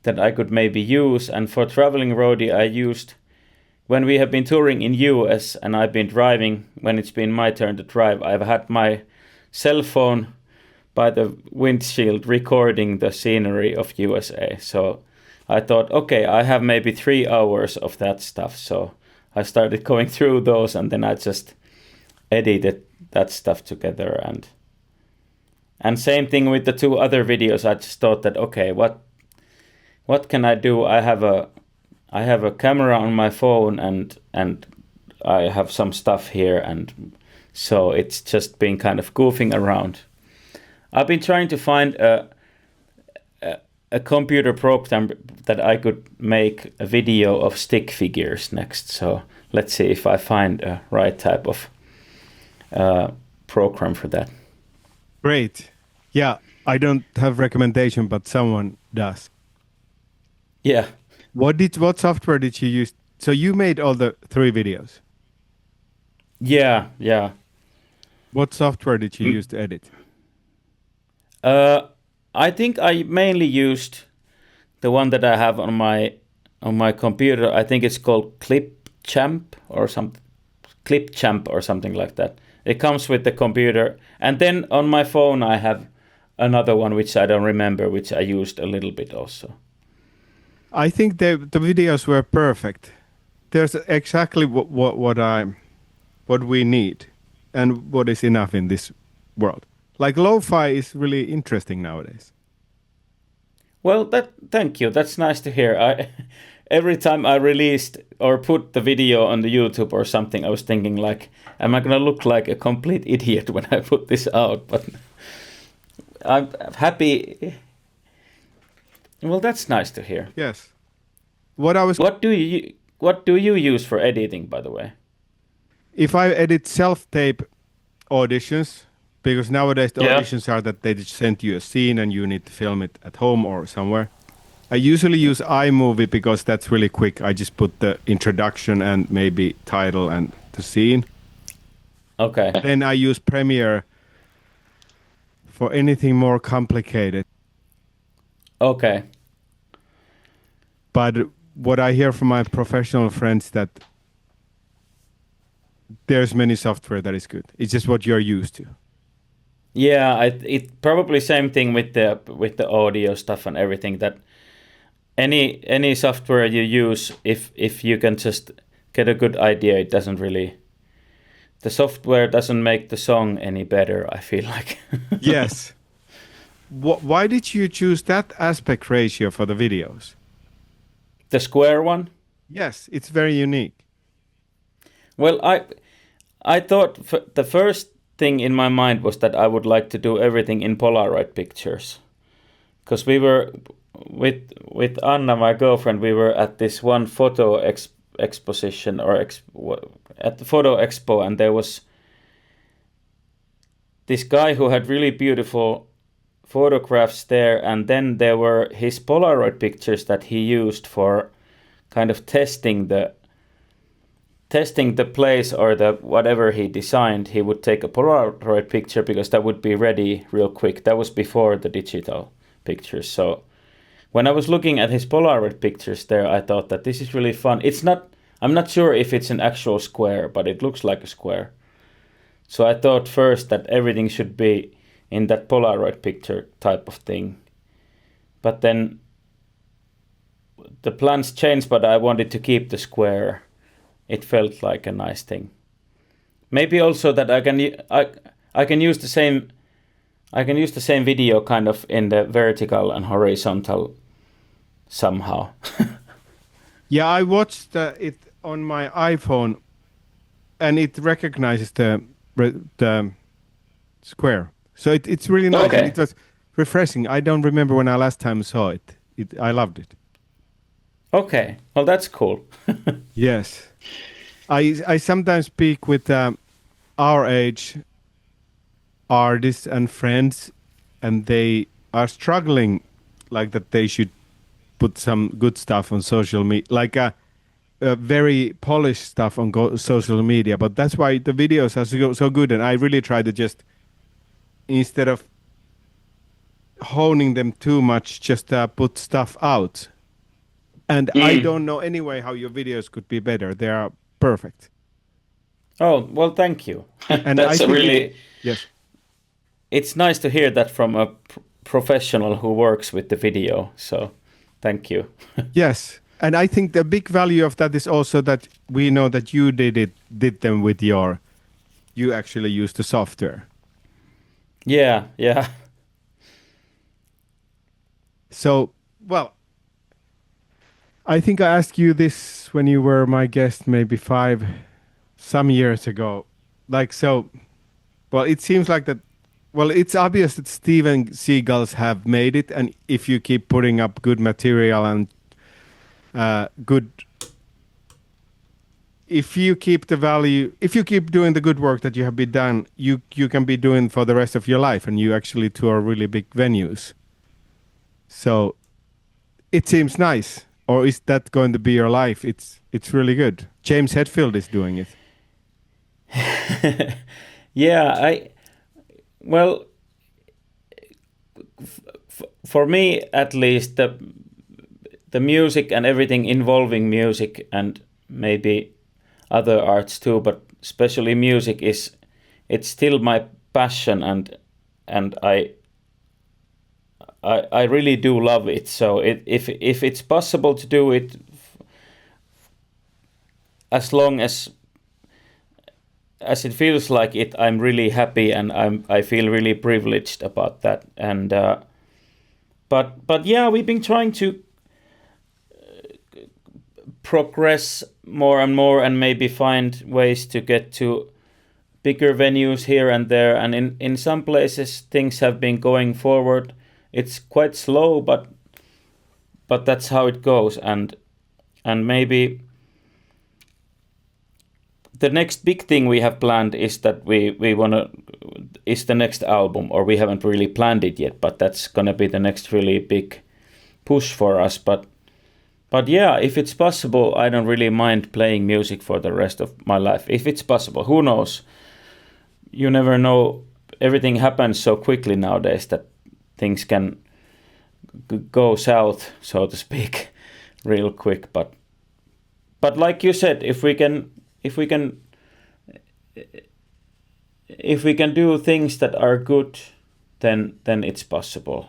that I could maybe use? And for Traveling Roadie, I used, when we have been touring in US and I've been driving, when it's been my turn to drive, I've had my cell phone by the windshield recording the scenery of USA. So I thought, okay, I have maybe 3 hours of that stuff. So I started going through those, and then I just edited that stuff together. And same thing with the 2 other videos. I just thought that, okay, what can I do? I have a camera on my phone, and I have some stuff here, and so it's just been kind of goofing around. I've been trying to find a computer program that I could make a video of stick figures next. So let's see if I find a right type of program for that. Great. Yeah, I don't have recommendation, but someone does. Yeah. What software did you use? So you made all the 3 videos. Yeah, yeah. What software did you use to edit? I think I mainly used the one that I have on my computer. I think it's called Clipchamp or something like that. It comes with the computer, and then on my phone I have another one which I don't remember, which I used a little bit also. I think the videos were perfect. There's exactly what we need and what is enough in this world. Like lo-fi is really interesting nowadays. Well, thank you. That's nice to hear. I every time I released or put the video on the YouTube or something, I was thinking like, am I gonna look like a complete idiot when I put this out? But I'm happy. Well, that's nice to hear. Yes. What do you use for editing, by the way? if I edit self-tape auditions, because nowadays the Yeah. auditions are that they just send you a scene and you need to film it at home or somewhere. I usually use iMovie because that's really quick. I just put the introduction and maybe title and the scene. Okay. Then I use Premiere for anything more complicated. Okay. But what I hear from my professional friends that there's many software that is good. It's just what you're used to. Yeah, it probably same thing with the audio stuff and everything. That any software you use, if you can just get a good idea, it doesn't really. The software doesn't make the song any better, I feel like. Yes. Why did you choose that aspect ratio for the videos? The square one? Yes, it's very unique. Well, I thought the first thing in my mind was that I would like to do everything in Polaroid pictures. Because we were with Anna, my girlfriend, we were at this one photo exposition at the photo expo, and there was this guy who had really beautiful photographs there, and then there were his Polaroid pictures that he used for kind of testing the place or the whatever he designed. He would take a Polaroid picture because that would be ready real quick. That was before the digital pictures. So when I was looking at his Polaroid pictures there, I thought that this is really fun. I'm not sure if it's an actual square, but it looks like a square. So I thought first that everything should be in that Polaroid picture type of thing. But then the plans changed, but I wanted to keep the square. It felt like a nice thing. Maybe also that I can use the same video kind of in the vertical and horizontal somehow. Yeah, I watched it on my iPhone, and it recognizes the square. So it's really nice. Okay. And it was refreshing. I don't remember when I last time saw it. I loved it. Okay, well that's cool. Yes. I sometimes speak with our age artists and friends, and they are struggling like that they should put some good stuff on social media, like very polished stuff on social media. But that's why the videos are so good, and I really try to just, instead of honing them too much, just put stuff out. And I don't know anyway how your videos could be better. They are perfect. Oh, well, thank you. And That's I think really. yes. It's nice to hear that from a professional who works with the video. So, thank you. Yes. And I think the big value of that is also that we know that you did them with you actually used the software. Yeah, yeah. So, well, I think I asked you this when you were my guest maybe some years ago. Like, so, well, it seems like that, well, it's obvious that Steven Seagulls have made it. And if you keep putting up good material and good if you keep the value, if you keep doing the good work that you have been done, you can be doing for the rest of your life, and you actually tour really big venues. So it seems nice. Or is that going to be your life? It's really good. James Hetfield is doing it. Yeah, well, for me at least, the music and everything involving music and maybe other arts too, but especially music it's still my passion, and I really do love it. So if it's possible to do it, as long as it feels like it, I'm really happy, and I feel really privileged about that. And but yeah, we've been trying to progress more and more, and maybe find ways to get to bigger venues here and there. And in some places things have been going forward. It's quite slow, but that's how it goes. And maybe the next big thing we have planned is that we want to is the next album, or we haven't really planned it yet, but that's gonna be the next really big push for us. But yeah, if it's possible, I don't really mind playing music for the rest of my life. If it's possible, who knows? You never know. Everything happens so quickly nowadays that things can go south, so to speak, real quick. But like you said, if we can do things that are good, then it's possible.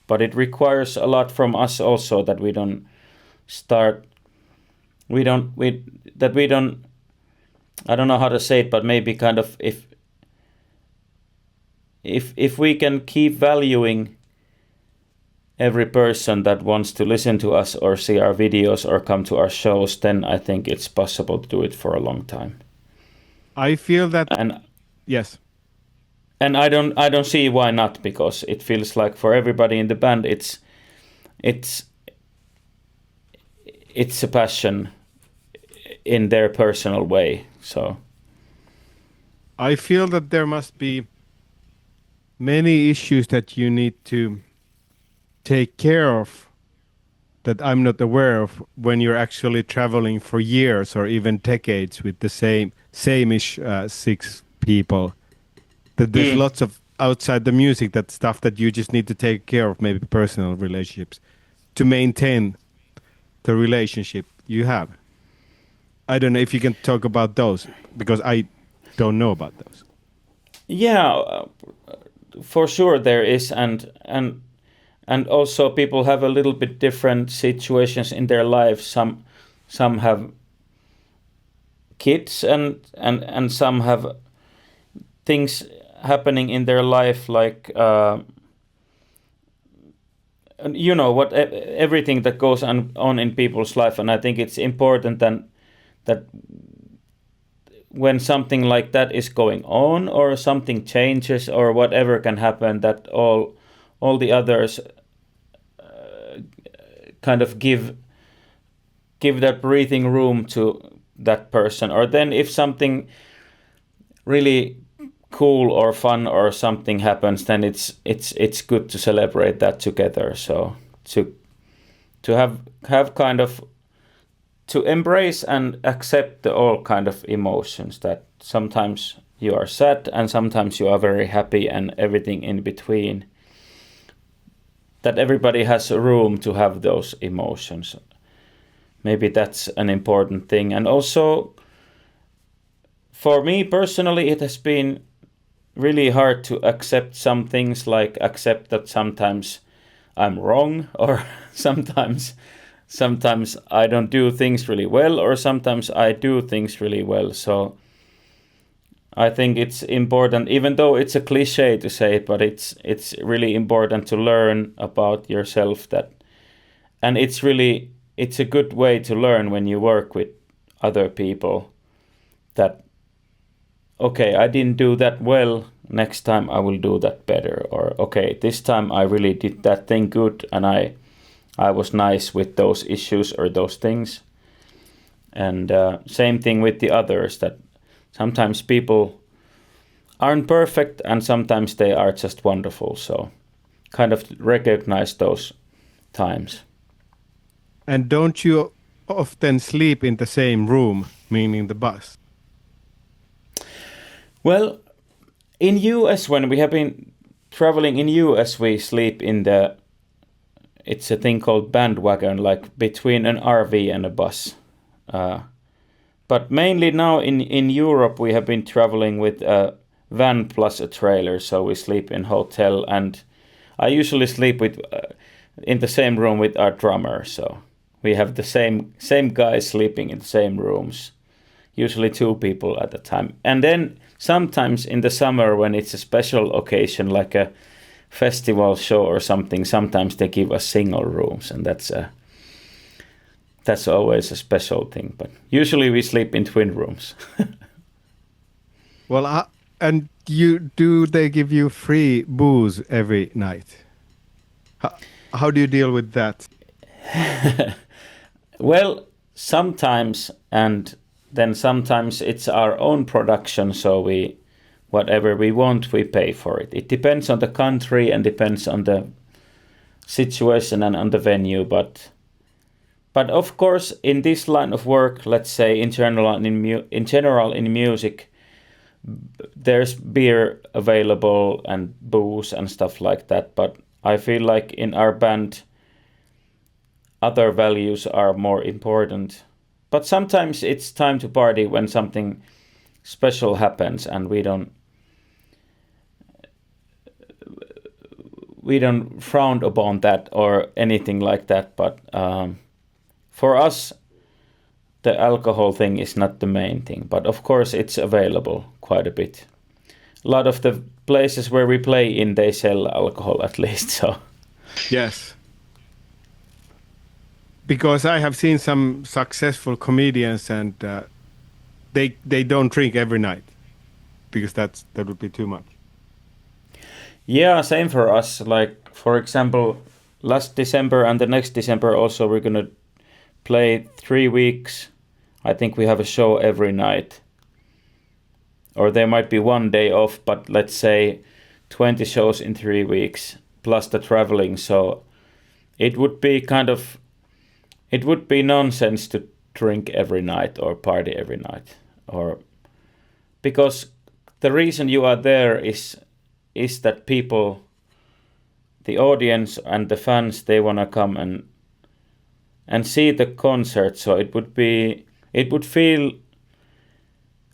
But it requires a lot from us also, that we don't I don't know how to say it, but maybe kind of if we can keep valuing every person that wants to listen to us or see our videos or come to our shows, then I think it's possible to do it for a long time. I feel that, And yes. and I don't see why not, because it feels like for everybody in the band it's a passion in their personal way. So I feel that there must be many issues that you need to take care of that I'm not aware of when you're actually traveling for years or even decades with the same-ish 6 people. That there's lots of outside the music, that stuff that you just need to take care of, maybe personal relationships, to maintain the relationship you have. I don't know if you can talk about those, because I don't know about those. yeah, for sure there is, and also people have a little bit different situations in their lives. Some have kids, and some have things happening in their life, like you know what, everything that goes on in people's life. And I think it's important that when something like that is going on, or something changes, or whatever can happen, that all the others kind of give that breathing room to that person. Or then if something really cool or fun or something happens, then it's good to celebrate that together. So to have kind of to embrace and accept all kind of emotions, that sometimes you are sad and sometimes you are very happy, and everything in between, that everybody has a room to have those emotions. Maybe that's an important thing. And also for me personally, it has been really hard to accept some things, like accept that sometimes I'm wrong, or sometimes I don't do things really well, or sometimes I do things really well. So I think it's important, even though it's a cliche to say it, but it's really important to learn about yourself. And it's a good way to learn when you work with other people, that okay, I didn't do that well, next time I will do that better. Or okay, this time I really did that thing good, and I was nice with those issues or those things. And same thing with the others, that sometimes people aren't perfect and sometimes they are just wonderful. So kind of recognize those times. And don't you often sleep in the same room, meaning the bus? Well, in US, when we have been traveling in US, we sleep in the, it's a thing called bandwagon, like between an RV and a bus. But mainly now in Europe, we have been traveling with a van plus a trailer, so we sleep in hotel, and I usually sleep with in the same room with our drummer, so we have the same guys sleeping in the same rooms, usually two people at a time. And then sometimes in the summer, when it's a special occasion like a festival show or something, sometimes they give us single rooms, and that's always a special thing. But usually we sleep in twin rooms. Well, and do they give you free booze every night? How do you deal with that? Well, sometimes, and then sometimes it's our own production, so we whatever we want, we pay for it. It depends on the country and depends on the situation and on the venue, but of course, in this line of work, let's say in general in music, there's beer available and booze and stuff like that. But I feel like in our band, other values are more important. But sometimes it's time to party when something special happens, and we don't frown upon that or anything like that. But for us, the alcohol thing is not the main thing, but of course it's available quite a bit. A lot of the places where we play in, they sell alcohol at least, so. Yes. Because I have seen some successful comedians, and they don't drink every night because that would be too much. Yeah, same for us. Like, for example, last December and the next December also, we're gonna play 3 weeks. I think we have a show every night. Or there might be one day off, but let's say 20 shows in 3 weeks, plus the traveling. So it would be nonsense to drink every night or party every night. Or because the reason you are there is that people, the audience and the fans, they want to come and see the concert. So it would feel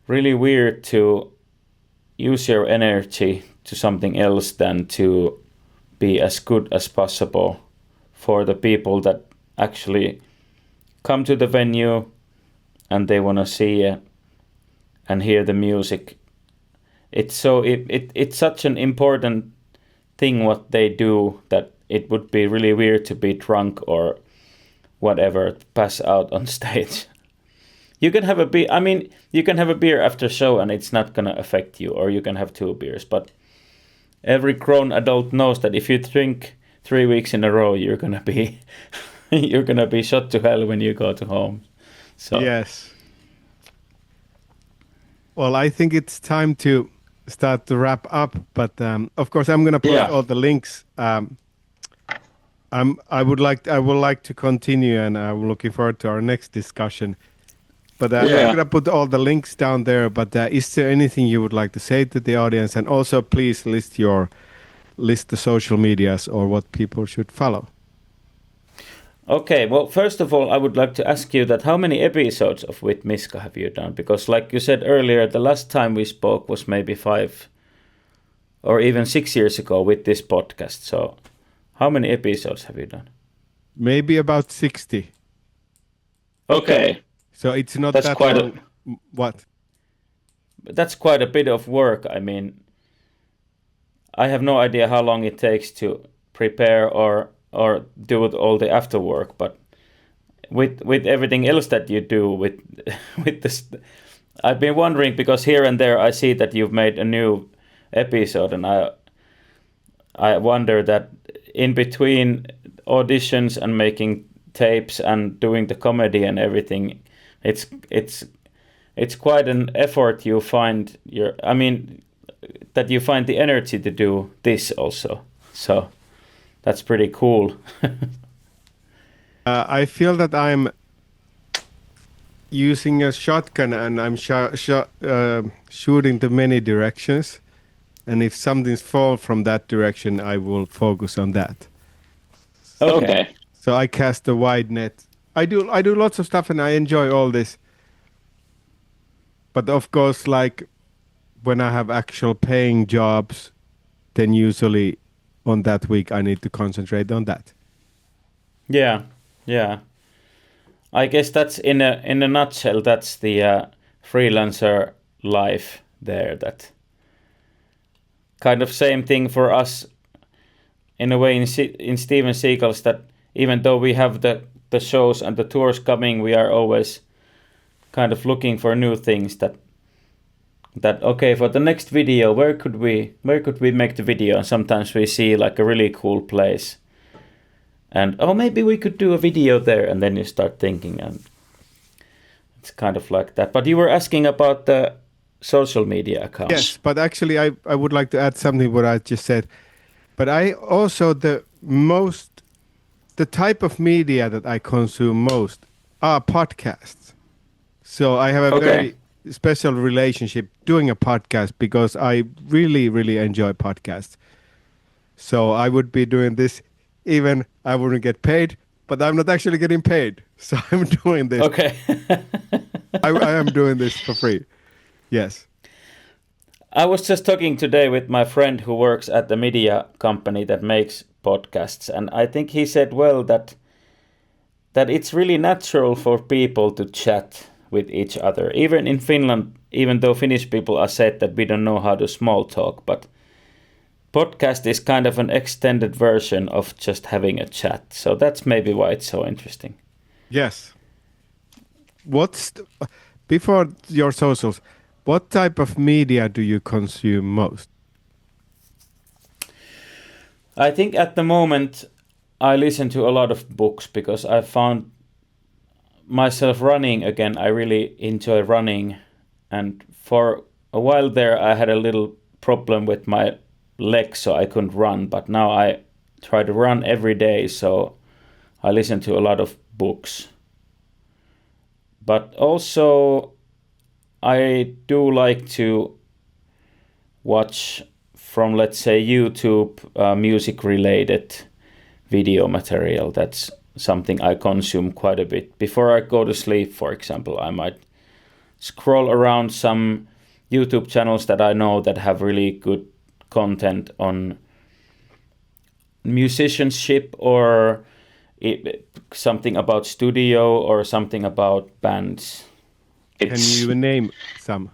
really weird to use your energy to something else than to be as good as possible for the people that actually come to the venue and they want to see and hear the music. It's such an important thing what they do that it would be really weird to be drunk or whatever, pass out on stage. You can have a beer. I mean, you can have a beer after show and it's not gonna affect you, or you can have 2 beers. But every grown adult knows that if you drink 3 weeks in a row, you're gonna be shot to hell when you go to home. So Yes. Well, I think it's time to start to wrap up, but of course I'm gonna put all the links. I would like to continue, and I'm looking forward to our next discussion. But I'm gonna put all the links down there. But is there anything you would like to say to the audience? And also, please list the social medias or what people should follow. Okay, well, first of all, I would like to ask you that how many episodes of With Miska have you done? Because like you said earlier, the last time we spoke was maybe 5 or even 6 years ago with this podcast. So how many episodes have you done? Maybe about 60. Okay. So it's not That's that quite long. What? That's quite a bit of work. I mean, I have no idea how long it takes to prepare or do all the after work, but with everything else that you do with with this, I've been wondering, because here and there I see that you've made a new episode, and I wonder that in between auditions and making tapes and doing the comedy and everything, it's quite an effort you find that you find the energy to do this also. So that's pretty cool. I feel that I'm using a shotgun and I'm shooting to many directions. And if something's fall from that direction, I will focus on that. Okay. So I cast a wide net. I do lots of stuff and I enjoy all this. But of course, like when I have actual paying jobs, then usually on that week I need to concentrate on that. Yeah. Yeah. I guess that's in a nutshell. That's the freelancer life there. That kind of same thing for us in a way in Steven Seagulls. That even though we have the shows and the tours coming, we are always kind of looking for new things. That okay, for the next video, where could we make the video? And sometimes we see like a really cool place, and oh, maybe we could do a video there. And then you start thinking, and it's kind of like that. But you were asking about the social media accounts. Yes, but actually I would like to add something what I just said. But I also the type of media that I consume most are podcasts. So I have a very special relationship doing a podcast because I really, really enjoy podcasts. So I would be doing this even I wouldn't get paid, but I'm not actually getting paid. So I'm doing this. Okay. I am doing this for free. Yes. I was just talking today with my friend who works at the media company that makes podcasts, and I think he said well that it's really natural for people to chat with each other. Even in Finland, even though Finnish people are said that we don't know how to small talk, but podcast is kind of an extended version of just having a chat. So that's maybe why it's so interesting. Yes. Before your socials, what type of media do you consume most? I think at the moment I listen to a lot of books because I found myself running again. I really enjoy running, and for a while there I had a little problem with my legs, so I couldn't run, but now I try to run every day, so I listen to a lot of books. But also I do like to watch from, let's say, YouTube music related video material. That's something I consume quite a bit. Before I go to sleep, for example, I might scroll around some YouTube channels that I know that have really good content on musicianship or something about studio or something about bands. Can you name some?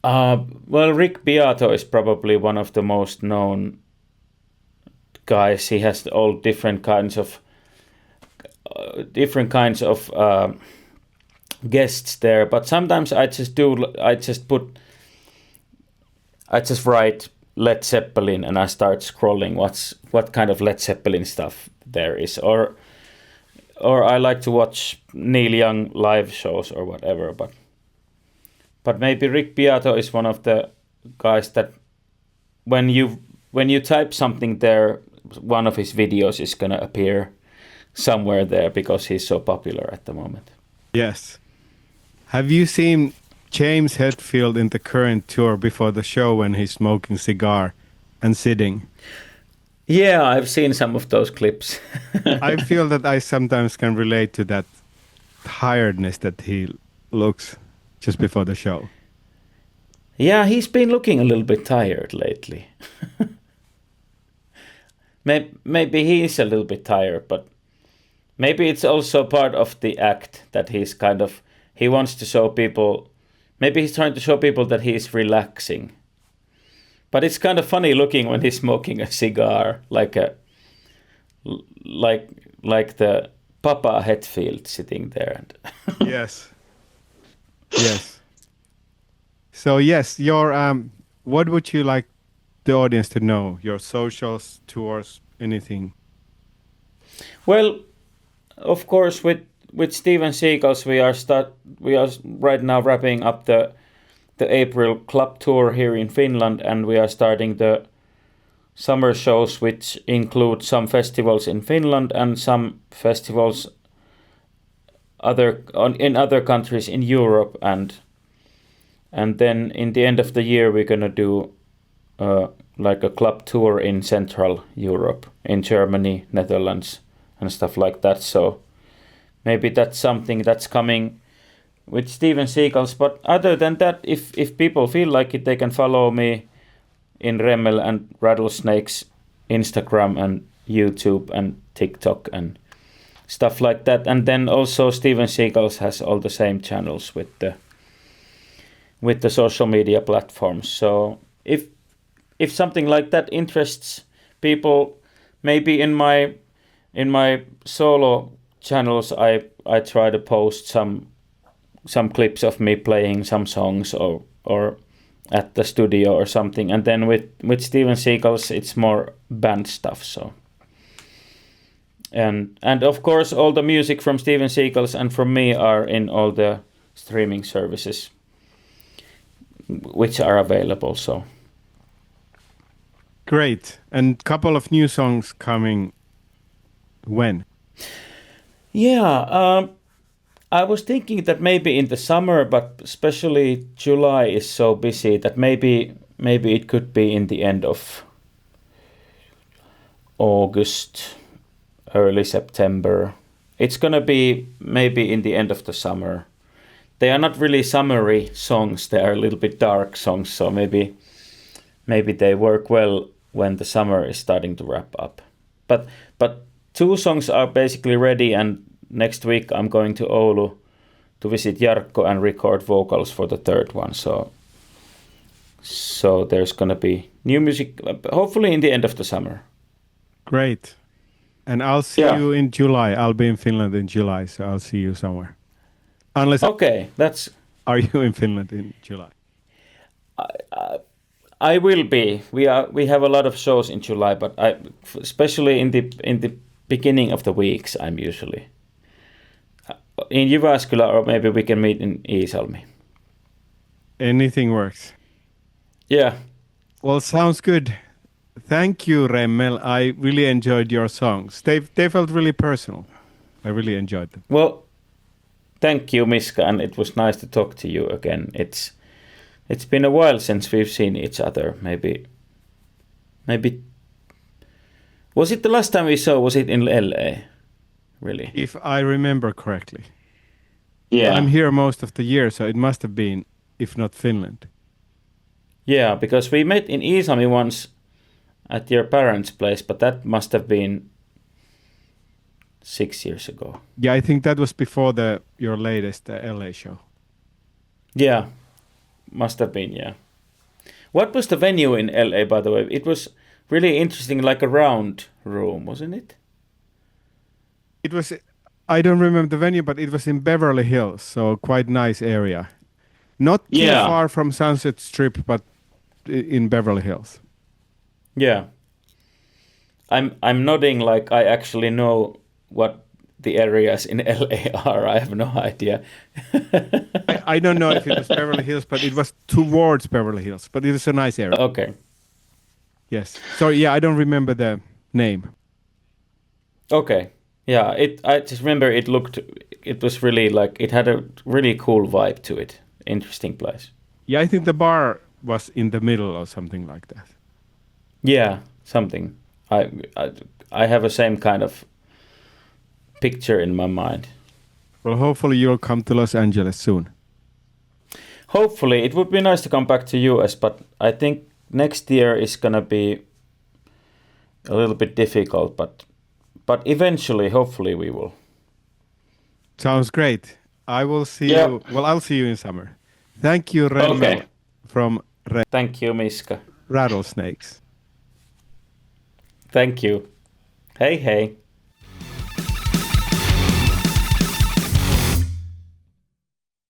Well, Rick Beato is probably one of the most known guys. He has all different kinds of guests there. But sometimes I just write Led Zeppelin and I start scrolling what kind of Led Zeppelin stuff there is, or I like to watch Neil Young live shows or whatever. But maybe Rick Beato is one of the guys that when you type something there, one of his videos is gonna appear somewhere there because he's so popular at the moment. Yes. Have you seen James Hetfield in the current tour before the show when he's smoking cigar and sitting? Yeah, I've seen some of those clips. I feel that I sometimes can relate to that tiredness that he looks just before the show. Yeah, he's been looking a little bit tired lately. Maybe he is a little bit tired, but maybe it's also part of the act that he wants to show people. Maybe he's trying to show people that he's relaxing. But it's kind of funny looking when he's smoking a cigar, like the Papa Hetfield sitting there. Yes. Yes. So yes, your what would you like the audience to know? Your socials, tours, anything? Well, of course, with with Steven Seagulls, we are right now wrapping up the April club tour here in Finland, and we are starting the summer shows, which include some festivals in Finland and some festivals in other countries in Europe, and then in the end of the year we're gonna do like a club tour in Central Europe, in Germany, Netherlands, and stuff like that. So maybe that's something that's coming with Steven Seagulls. But other than that, if people feel like it, they can follow me in Remmel and Rattlesnakes Instagram and YouTube and TikTok and stuff like that. And then also Steven Seagulls has all the same channels with the social media platforms. So if something like that interests people, maybe in my solo channels I try to post some clips of me playing some songs or at the studio or something, and then with Steven Seagulls it's more band stuff. So and of course all the music from Steven Seagulls and from me are in all the streaming services which are available. So Great. And couple of new songs coming when? yeah, I was thinking that maybe in the summer, but especially July is so busy that maybe it could be in the end of August, early September. It's gonna be maybe in the end of the summer. They are not really summery songs, they are a little bit dark songs, so maybe they work well when the summer is starting to wrap up. But two songs are basically ready, and next week I'm going to Oulu to visit Jarkko and record vocals for the third one. So there's gonna be new music, hopefully in the end of the summer. Great. And I'll see you in July. I'll be in Finland in July, so I'll see you somewhere. Unless Okay, that's. Are you in Finland in July? I will be. We have a lot of shows in July, but especially in the beginning of the weeks, I'm usually in Jyväskylä, or maybe we can meet in Iisalmi. Anything works. Yeah. Well, sounds good. Thank you, Remmel. I really enjoyed your songs. They felt really personal. I really enjoyed them. Well, thank you, Miska, and it was nice to talk to you again. It's been a while since we've seen each other. Maybe was it the last time we saw? Was it in LA? Really? If I remember correctly. Yeah. I'm here most of the year, so it must have been, if not Finland. Yeah, because we met in Iisalmi once at your parents' place, but that must have been 6 years ago. Yeah, I think that was before your latest LA show. Yeah, must have been, yeah. What was the venue in LA, by the way? It was really interesting, like a round room, wasn't it? It was, I don't remember the venue, but it was in Beverly Hills, so quite nice area. Not too far from Sunset Strip, but in Beverly Hills. Yeah. I'm nodding like I actually know what the areas in LA are. I have no idea. I don't know if it was Beverly Hills, but it was towards Beverly Hills. But it was a nice area. Okay. Yes. So yeah, I don't remember the name. Okay. Yeah, I just remember it was really like, it had a really cool vibe to it. Interesting place. Yeah, I think the bar was in the middle or something like that. Yeah, something. I have a same kind of picture in my mind. Well, hopefully you'll come to Los Angeles soon. Hopefully. It would be nice to come back to US, but I think next year is gonna be a little bit difficult, but eventually, hopefully we will. Sounds great. I will see you. Well, I'll see you in summer. Thank you, Remmel, from Thank you, Miska. Rattlesnakes. Thank you. Hey, hey.